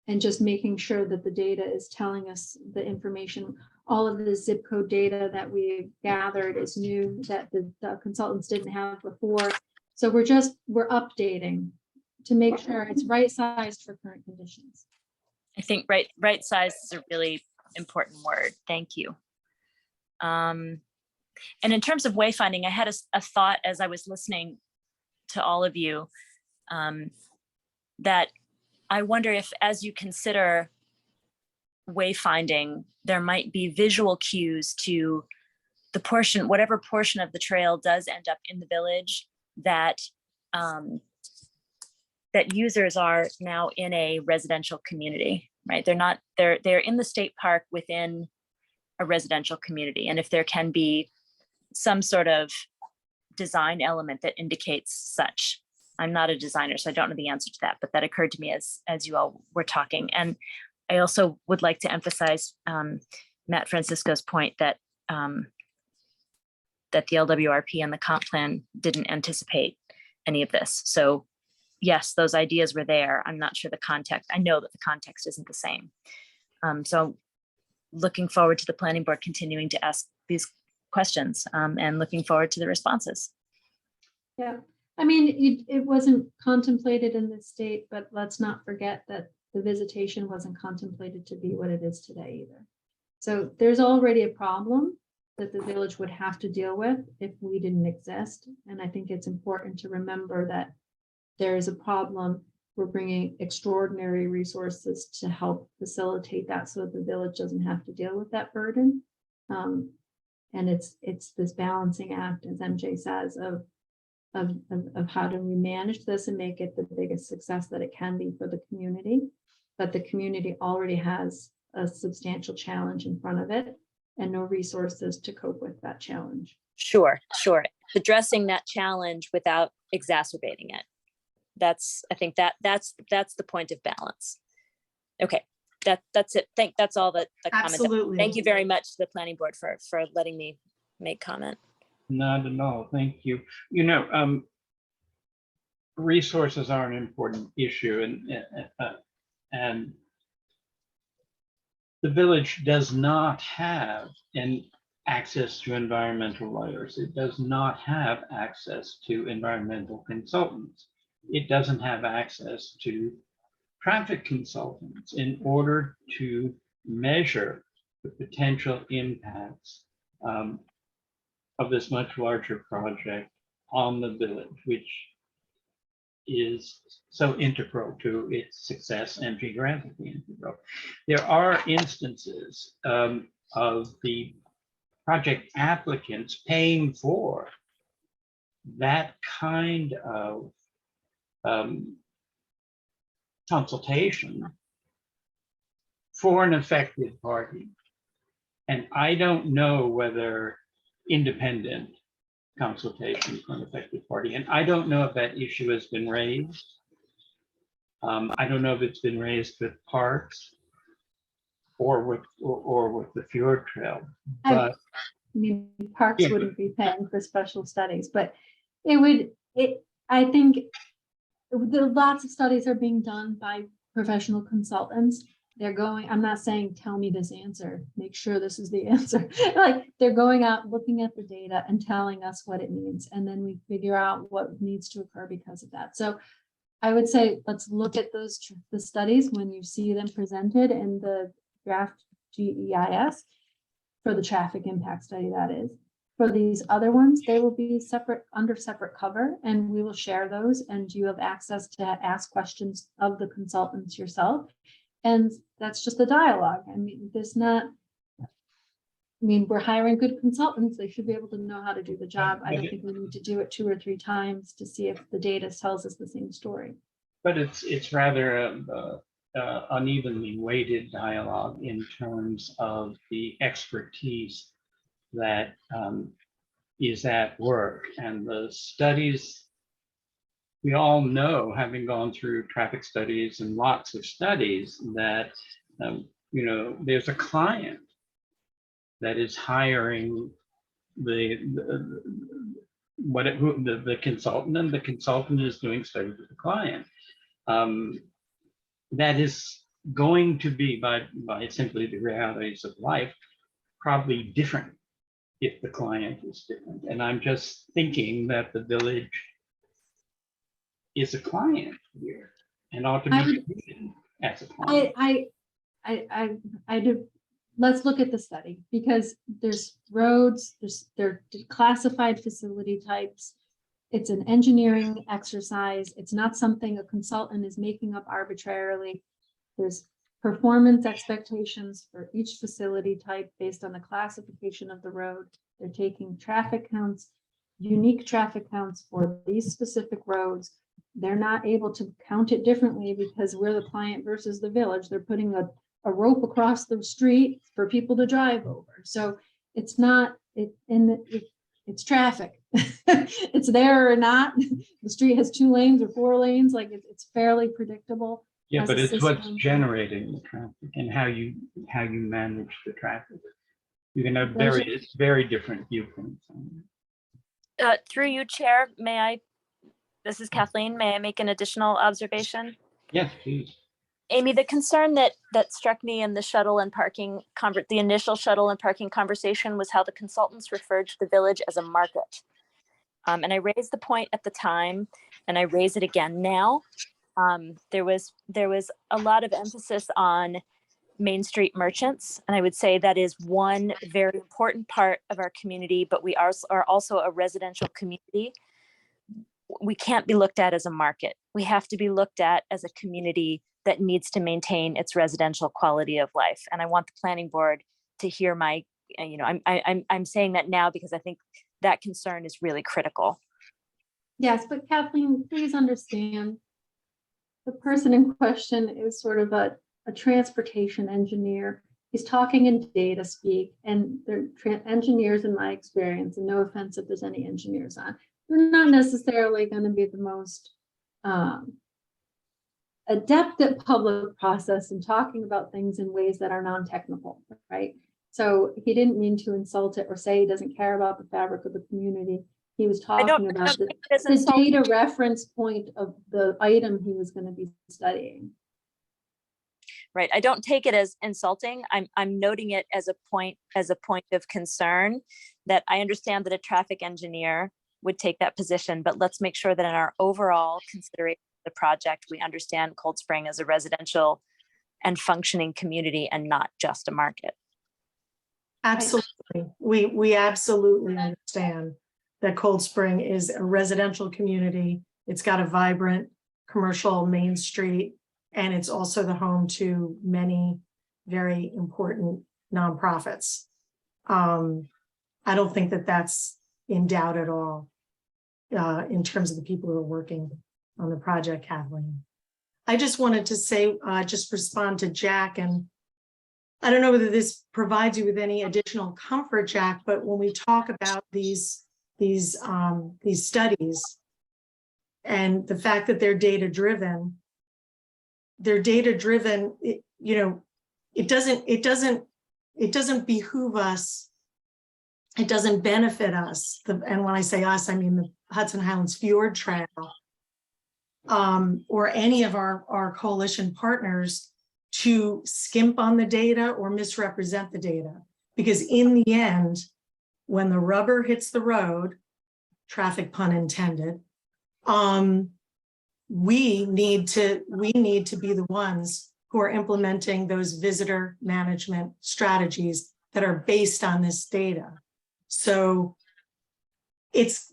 and just making sure that the data is telling us the information. All of the zip code data that we gathered is new, that the consultants didn't have before. So we're updating to make sure it's right sized for current conditions. I think right size is a really important word. Thank you. And in terms of wayfinding, I had a thought as I was listening to all of you, that I wonder if, as you consider wayfinding, there might be visual cues to the portion, whatever portion of the trail does end up in the village, that that users are now in a residential community, right? They're in the state park within a residential community. And if there can be some sort of design element that indicates such. I'm not a designer, so I don't know the answer to that, but that occurred to me as you all were talking. And I also would like to emphasize Matt Francisco's point that that the LWRP and the comp plan didn't anticipate any of this. So yes, those ideas were there. I'm not sure the context. I know that the context isn't the same. So looking forward to the planning board continuing to ask these questions and looking forward to the responses. Yeah, I mean, it wasn't contemplated in this state, but let's not forget that the visitation wasn't contemplated to be what it is today either. So there's already a problem that the village would have to deal with if we didn't exist. And I think it's important to remember that there is a problem. We're bringing extraordinary resources to help facilitate that so that the village doesn't have to deal with that burden. And it's this balancing act, as MJ says, of how do we manage this and make it the biggest success that it can be for the community. But the community already has a substantial challenge in front of it and no resources to cope with that challenge. Sure. Addressing that challenge without exacerbating it. I think that's the point of balance. Okay, that's it. That's all the comments. Absolutely. Thank you very much to the planning board for letting me make comment. Not at all. Thank you. Resources are an important issue, and the village does not have access to environmental lawyers. It does not have access to environmental consultants. It doesn't have access to traffic consultants in order to measure the potential impacts of this much larger project on the village, which is so integral to its success and geographically integral. There are instances of the project applicants paying for that kind of consultation for an affected party. And I don't know whether independent consultation for an affected party, and I don't know if that issue has been raised. I don't know if it's been raised with parks or with the Fjord Trail, but I mean, parks wouldn't be paying for special studies, but I think lots of studies are being done by professional consultants. They're going, I'm not saying, tell me this answer, make sure this is the answer. Like, they're going out, looking at the data and telling us what it means. And then we figure out what needs to occur because of that. So I would say, let's look at the studies when you see them presented in the draft GEIS for the traffic impact study, that is. For these other ones, they will be separate under separate cover, and we will share those, and you have access to ask questions of the consultants yourself. And that's just a dialogue. I mean, we're hiring good consultants. They should be able to know how to do the job. I don't think we need to do it 2 or 3 times to see if the data tells us the same story. But it's rather unevenly weighted dialogue in terms of the expertise that is at work, and the studies. We all know, having gone through traffic studies and lots of studies, that there's a client that is hiring the consultant, and the consultant is doing studies with the client. That is going to be, by simply the realities of life, probably different if the client is different. And I'm just thinking that the village is a client here and ought to be treated as a client. I do, let's look at the study, because there's roads, they're classified facility types. It's an engineering exercise. It's not something a consultant is making up arbitrarily. There's performance expectations for each facility type based on the classification of the road. They're taking traffic counts, unique traffic counts for these specific roads. They're not able to count it differently because we're the client versus the village. They're putting a rope across the street for people to drive over. So it's not, it's traffic. It's there or not. The street has 2 lanes or 4 lanes, like it's fairly predictable. Yeah, as but a it's what's system. generating the traffic and how you manage the traffic. You can have Those very different viewpoints on it. Through you, Chair, this is Kathleen, may I make an additional observation? Yes, please. Amy, the concern that struck me in the shuttle and parking, the initial shuttle and parking conversation was how the consultants referred to the village as a market. And I raised the point at the time, and I raise it again now. There was a lot of emphasis on Main Street merchants, and I would say that is one very important part of our community, but we are also a residential community. We can't be looked at as a market. We have to be looked at as a community that needs to maintain its residential quality of life. And I want the planning board to hear my, I'm saying that now because I think that concern is really critical. Yes, but Kathleen, please understand, the person in question is sort of a transportation engineer. He's talking in data speak, and they're engineers in my experience, and no offense if there's any engineers on, they're not necessarily going to be the most adept at public process and talking about things in ways that are non-technical, right? So he didn't mean to insult it or say he doesn't care about the fabric of the community. He was talking about the data reference point of the item he was going to be studying. Right. I don't take it as insulting. I'm noting it as a point of concern, that I understand that a traffic engineer would take that position, but let's make sure that in our overall consideration of the project, we understand Cold Spring as a residential and functioning community and not just a market. Absolutely. We absolutely understand that Cold Spring is a residential community. It's got a vibrant commercial main street, and it's also the home to many very important nonprofits. I don't think that that's in doubt at all in terms of the people who are working on the project, Kathleen. I just wanted to say, just respond to Jack, and I don't know whether this provides you with any additional comfort, Jack, but when we talk about these studies and the fact that they're data driven, it doesn't behoove us. It doesn't benefit us. And when I say us, I mean the Hudson Highlands Fjord Trail or any of our coalition partners to skimp on the data or misrepresent the data. Because in the end, when the rubber hits the road, traffic pun intended, we need to be the ones who are implementing those visitor management strategies that are based on this data. So this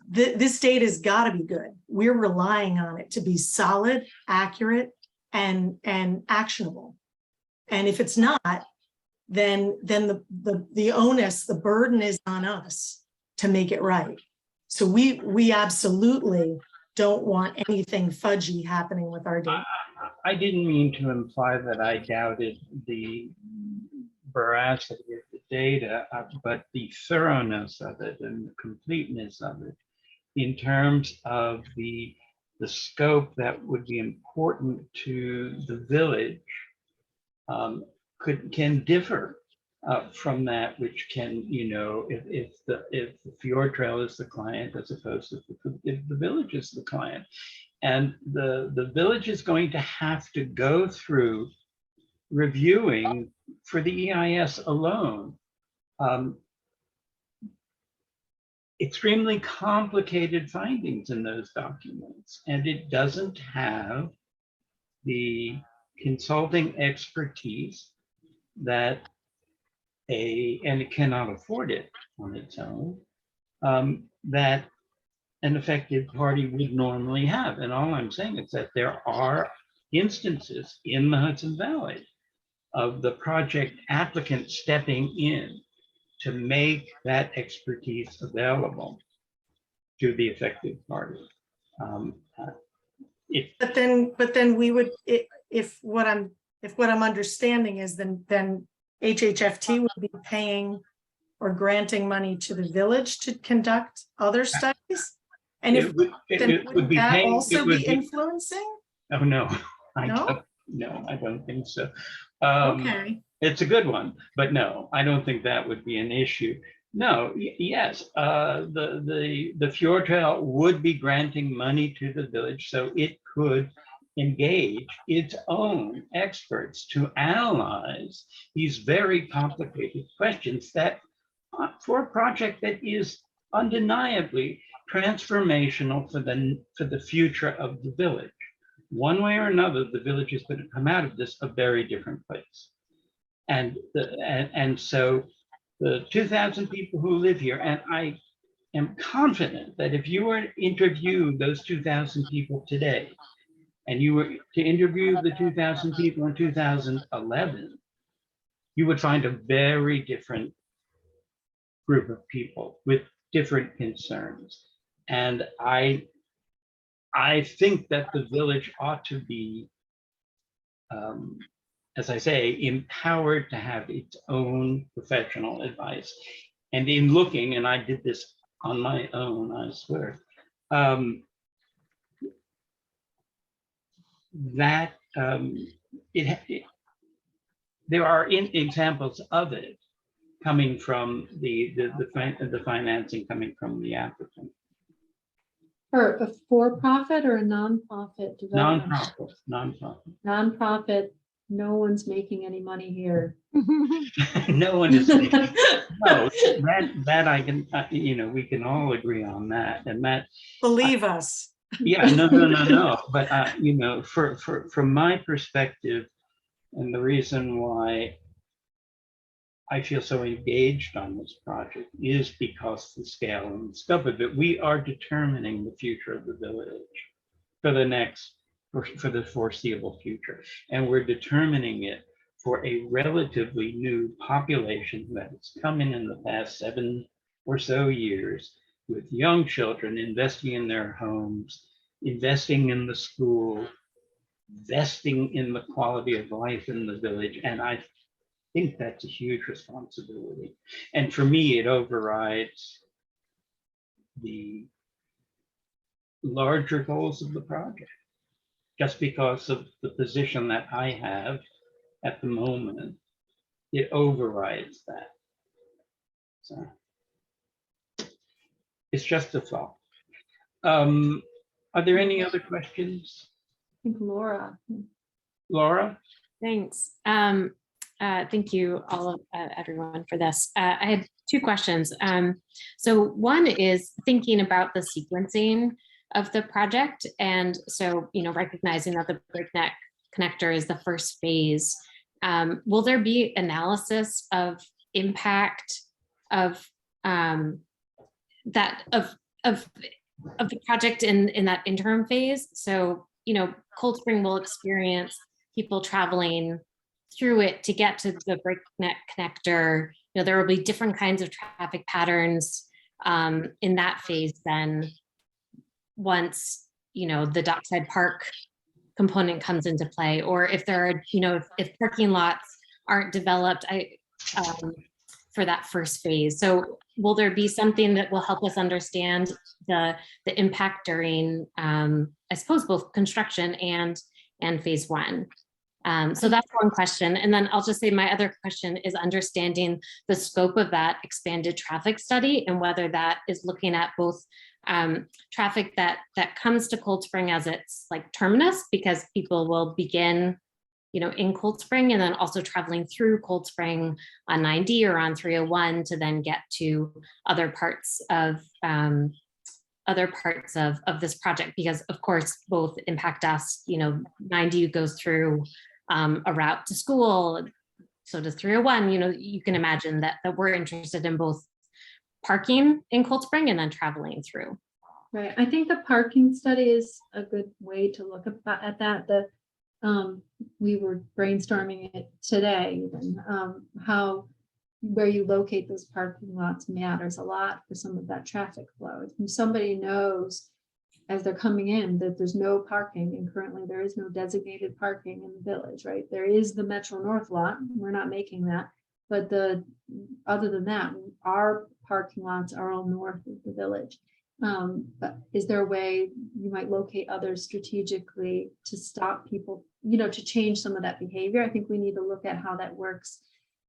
data has got to be good. We're relying on it to be solid, accurate, and actionable. And if it's not, then the onus, the burden is on us to make it right. So we absolutely don't want anything fudgy happening with our data. I didn't mean to imply that I doubted the veracity of the data, but the thoroughness of it and the completeness of it in terms of the scope that would be important to the village can differ from that, which can, if the Fjord Trail is the client as opposed to if the village is the client. And the village is going to have to go through reviewing for the EIS alone. Extremely complicated findings in those documents, and it doesn't have the consulting expertise that and it cannot afford it on its own, that an affected party would normally have. And all I'm saying is that there are instances in the Hudson Valley of the project applicant stepping in to make that expertise available to the affected party. But then we would, if what I'm understanding is then HHFT would be paying or granting money to the village to conduct other studies? And if, then would that also be influencing? Oh, no. No? No, I don't think so. Okay. It's a good one, but no, I don't think that would be an issue. No, yes, the Fjord Trail would be granting money to the village so it could engage its own experts to analyze these very complicated questions that for a project that is undeniably transformational for the future of the village. One way or another, the village is going to come out of this a very different place. And so the 2,000 people who live here, and I am confident that if you were to interview those 2,000 people today, and you were to interview the 2,000 people in 2011, you would find a very different group of people with different concerns. And I think that the village ought to be, as I say, empowered to have its own professional advice. And in looking, and I did this on my own, I swear, that there are examples of it coming from the financing coming from the applicant. Or a for-profit or a nonprofit development? Nonprofit. Nonprofit, no one's making any money here. No one is making, no, that I can, we can all agree on that, and that. Believe us. Yeah, no. But from my perspective, and the reason why I feel so engaged on this project is because the scale and scope of it. We are determining the future of the village for the foreseeable future, and we're determining it for a relatively new population that has come in the past 7 or so years, with young children investing in their homes, investing in the school, investing in the quality of life in the village. And I think that's a huge responsibility. And for me, it overrides the larger goals of the project, just because of the position that I have at the moment. It overrides that. So it's just a thought. Are there any other questions? I think Laura. Laura? Thanks. Thank you all, everyone, for this. I had 2 questions. So one is thinking about the sequencing of the project. And so, recognizing that the Breakneck Connector is the first phase, will there be analysis of impact of of the project in that interim phase? So, Cold Spring will experience people traveling through it to get to the Breakneck Connector. There will be different kinds of traffic patterns in that phase then, once the Dockside Park component comes into play, or if there are, if parking lots aren't developed for that first phase. So will there be something that will help us understand the impact during, I suppose, both construction and phase 1? So that's one question. And then I'll just say my other question is understanding the scope of that expanded traffic study and whether that is looking at both traffic that comes to Cold Spring as its like terminus, because people will begin, you know, in Cold Spring, and then also traveling through Cold Spring on 9D or on 301 to then get to other parts of this project, because of course both impact us. You know, 9D goes through a route to school, so does 301. You know, you can imagine that we're interested in both parking in Cold Spring and then traveling through. Right, I think the parking study is a good way to look at that. We were brainstorming it today, even how where you locate those parking lots matters a lot for some of that traffic flow. If somebody knows as they're coming in that there's no parking, and currently there is no designated parking in the village, right? There is the Metro North lot, we're not making that, but other than that, our parking lots are all north of the village. But is there a way you might locate others strategically to stop people, you know, to change some of that behavior? I think we need to look at how that works.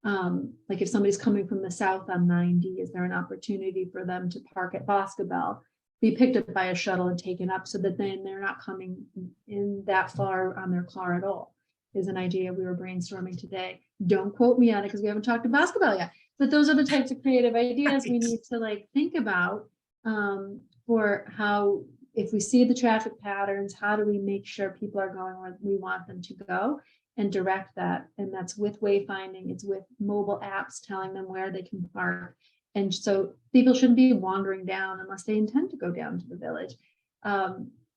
Like if somebody's coming from the south on 90, is there an opportunity for them to park at Boscobel, be picked up by a shuttle and taken up so that then they're not coming in that far on their car at all? Is an idea we were brainstorming today. Don't quote me on it because we haven't talked to Boscobel yet, but those are the types of creative ideas we need to like think about for how, if we see the traffic patterns, how do we make sure people are going where we want them to go and direct that? And that's with wayfinding, it's with mobile apps telling them where they can park. And so people shouldn't be wandering down unless they intend to go down to the village.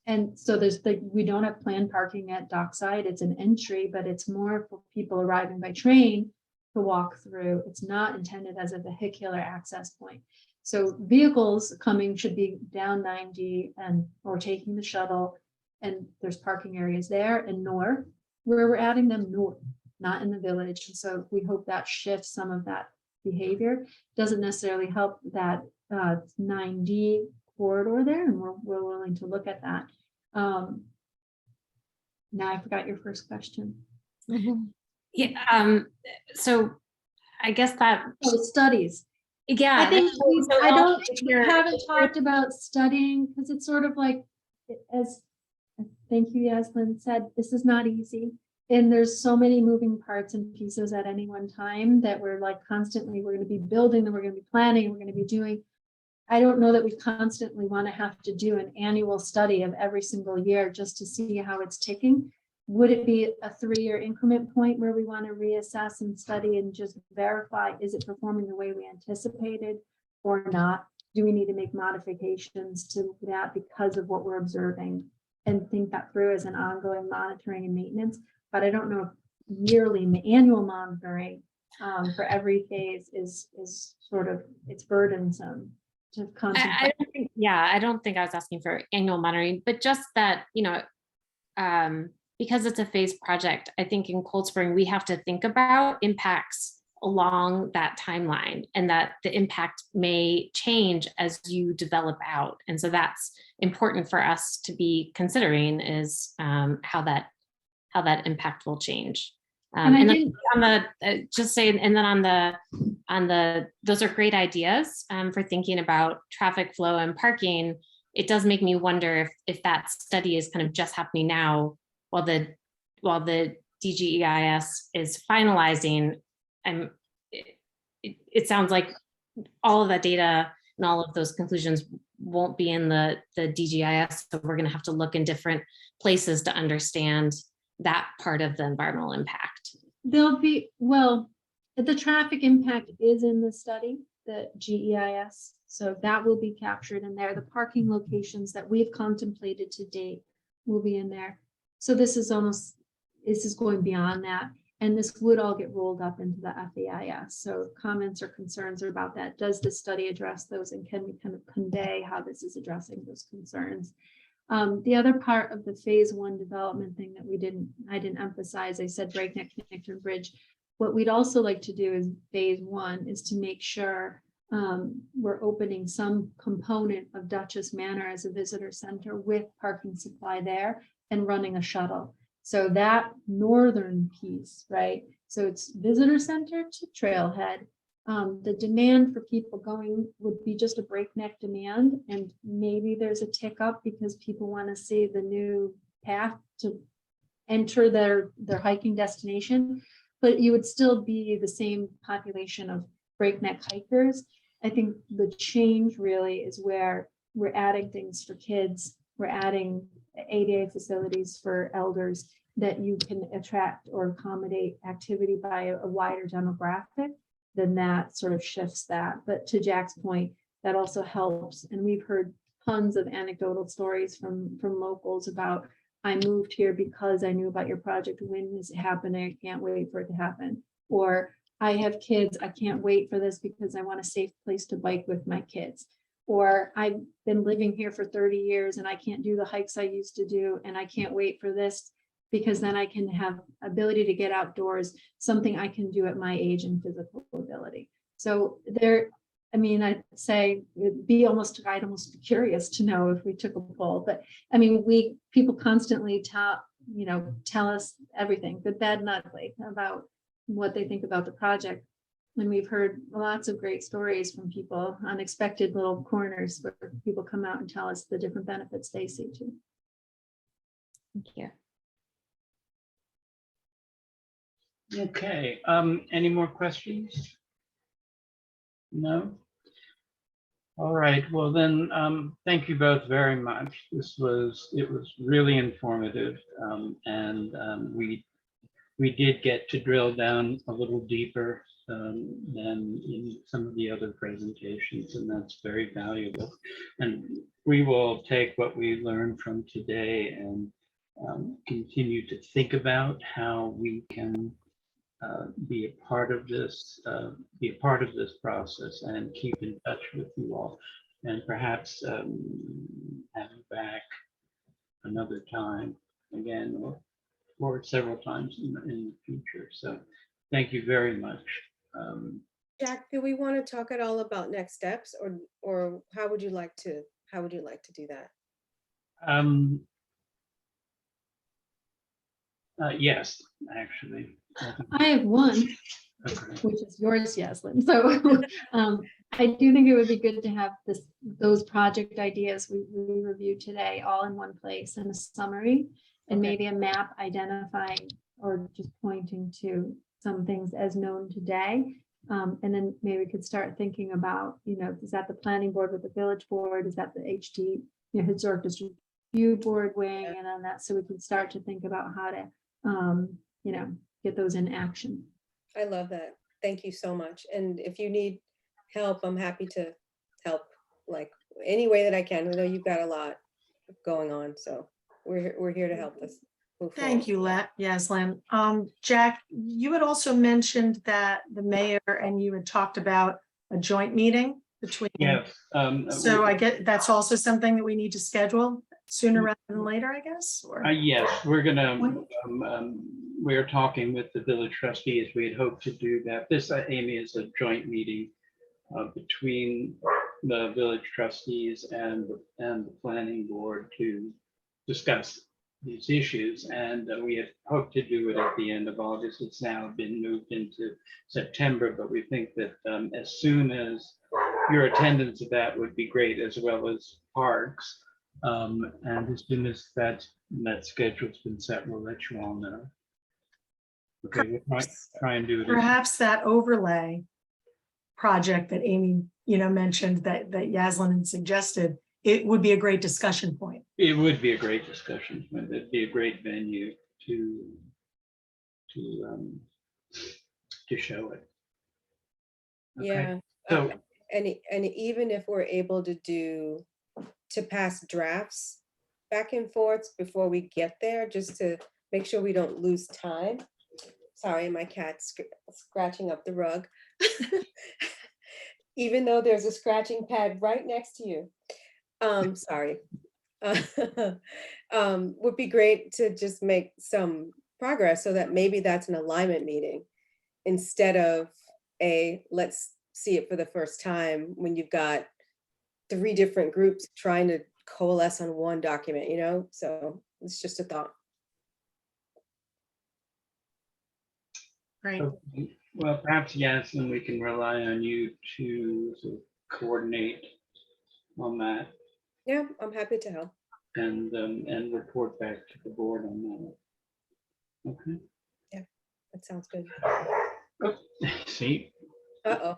And so we don't have planned parking at Dockside. It's an entry, but it's more for people arriving by train to walk through. It's not intended as a vehicular access point. So vehicles coming should be down 90 or taking the shuttle, and there's parking areas there and north, where we're adding them north, not in the village. And so we hope that shifts some of that behavior. Doesn't necessarily help that 9D corridor there, and we're willing to look at that. Now I forgot your first question. Yeah. So I guess that studies. Yeah, I think we we haven't talked about studying because it's sort of like, as thank you, Yaslin said, this is not easy. And there's so many moving parts and pieces at any one time that we're like constantly, we're going to be building, then we're going to be planning, we're going to be doing. I don't know that we constantly want to have to do an annual study of every single year just to see how it's ticking. Would it be a 3-year increment point where we want to reassess and study and just verify, is it performing the way we anticipated or not? Do we need to make modifications to that because of what we're observing, and think that through as an ongoing monitoring and maintenance? But I don't know if yearly annual monitoring for every phase is sort of, it's burdensome to contemplate. I don't think I was asking for annual monitoring, but just that, you know, because it's a phased project, I think in Cold Spring, we have to think about impacts along that timeline, and that the impact may change as you develop out. And so that's important for us to be considering, is how that impact will change. And then on the just saying, and then on the those are great ideas for thinking about traffic flow and parking. It does make me wonder if that study is kind of just happening now while the DGEIS is finalizing. It sounds like all of that data and all of those conclusions won't be in the DGIS, so we're going to have to look in different places to understand that part of the environmental impact. There'll be, well, the traffic impact is in the study, the GEIS, so that will be captured in there. The parking locations that we've contemplated to date will be in there. So this is going beyond that. And this would all get rolled up into the FEIS. So comments or concerns about that. Does this study address those? And can we kind of convey how this is addressing those concerns? The other part of the phase 1 development thing that I didn't emphasize, I said breakneck connector bridge. What we'd also like to do is phase 1 is to make sure we're opening some component of Duchess Manor as a visitor center with parking supply there and running a shuttle. So that northern piece, right? So it's visitor center to trailhead. The demand for people going would be just a breakneck demand, and maybe there's a tick up because people want to see the new path to enter their hiking destination, but you would still be the same population of breakneck hikers. I think the change really is where we're adding things for kids, we're adding ADA facilities for elders, that you can attract or accommodate activity by a wider demographic, then that sort of shifts that. But to Jack's point, that also helps. And we've heard tons of anecdotal stories from locals about, I moved here because I knew about your project. When is it happening? I can't wait for it to happen. Or I have kids, I can't wait for this because I want a safe place to bike with my kids. Or I've been living here for 30 years and I can't do the hikes I used to do, and I can't wait for this because then I can have ability to get outdoors, something I can do at my age and physical ability. So there, I mean, I'd say I'd almost be curious to know if we took a poll, but I mean, people constantly tell us everything, good, bad, and ugly, about what they think about the project. And we've heard lots of great stories from people, unexpected little corners where people come out and tell us the different benefits they see too. Thank you. Okay, any more questions? No? All right, well then, thank you both very much. It was really informative, and we did get to drill down a little deeper than in some of the other presentations, and that's very valuable. And we will take what we learned from today and continue to think about how we can be a part of this process and keep in touch with you all, and perhaps have you back another time again, or several times in the future. So thank you very much. Jack, do we want to talk at all about next steps, or how would you like to do that? Yes, actually. I have one, Okay. which is yours, Yaslin. So I do think it would be good to have those project ideas we reviewed today all in one place in a summary, and Okay. maybe a map identifying or just pointing to some things as known today. And then maybe we could start thinking about, is that the planning board with the village board? Is that the HD, historic district review board weighing in on that? So we can start to think about how to, get those in action. I love that. Thank you so much. And if you need help, I'm happy to help, like any way that I can. I know you've got a lot going on, so we're here to help us move forward. Thank you, Yaslin. Jack, you had also mentioned that the mayor and you had talked about a joint meeting between. Yes. So I get, that's also something that we need to schedule sooner rather than later, I guess, or? Yes, we're talking with the village trustees. We had hoped to do that. This, Amy, is a joint meeting between the village trustees and the planning board to discuss these issues. And we had hoped to do it at the end of August. It's now been moved into September, but we think that as soon as your attendance of that would be great, as well as Parks. And as soon as that schedule's been set, we'll let you all know. Okay, we'll try and do it. Perhaps that overlay project that Amy, mentioned that Yaslin had suggested, it would be a great discussion point. It would be a great discussion point. It'd be a great venue to show it. Okay. Yeah. So And even if we're able to pass drafts back and forth before we get there, just to make sure we don't lose time. Sorry, my cat's scratching up the rug. Even though there's a scratching pad right next to you. Sorry. Would be great to just make some progress so that maybe that's an alignment meeting instead of let's see it for the first time when you've got 3 different groups trying to coalesce on one document, so it's just a thought. Great. Okay. Well, perhaps, Yaslin, we can rely on you to sort of coordinate on that Yeah, I'm happy to help. and report back to the board on that. Okay. That sounds good. Oh, see, Uh-oh.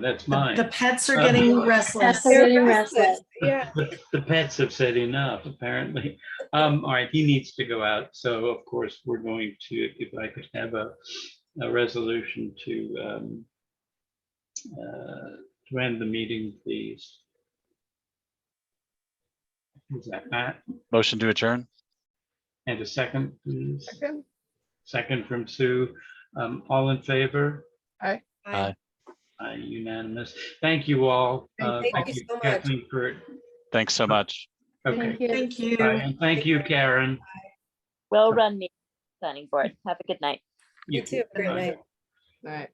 that's The mine. pets are getting restless. Pets are getting restless. Yeah. The pets have said enough, apparently. All right, he needs to go out. So of course, we're going to, if I could have a resolution to end the meeting, please. Is that Matt? Motion to adjourn. And a second, please. Second. Second from Sue. All in favor? Aye. Aye. Unanimous. Thank you all. Thank you so much. Kathleen, for, Thanks so much. okay. Thank you. Thank you. Bye, and thank you, Karen. Well run, meeting, planning board. Have a good night. You too. Have a great Bye. night. Right.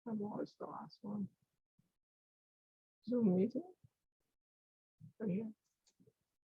I'm always the last one. Zoom meeting? Oh, yeah.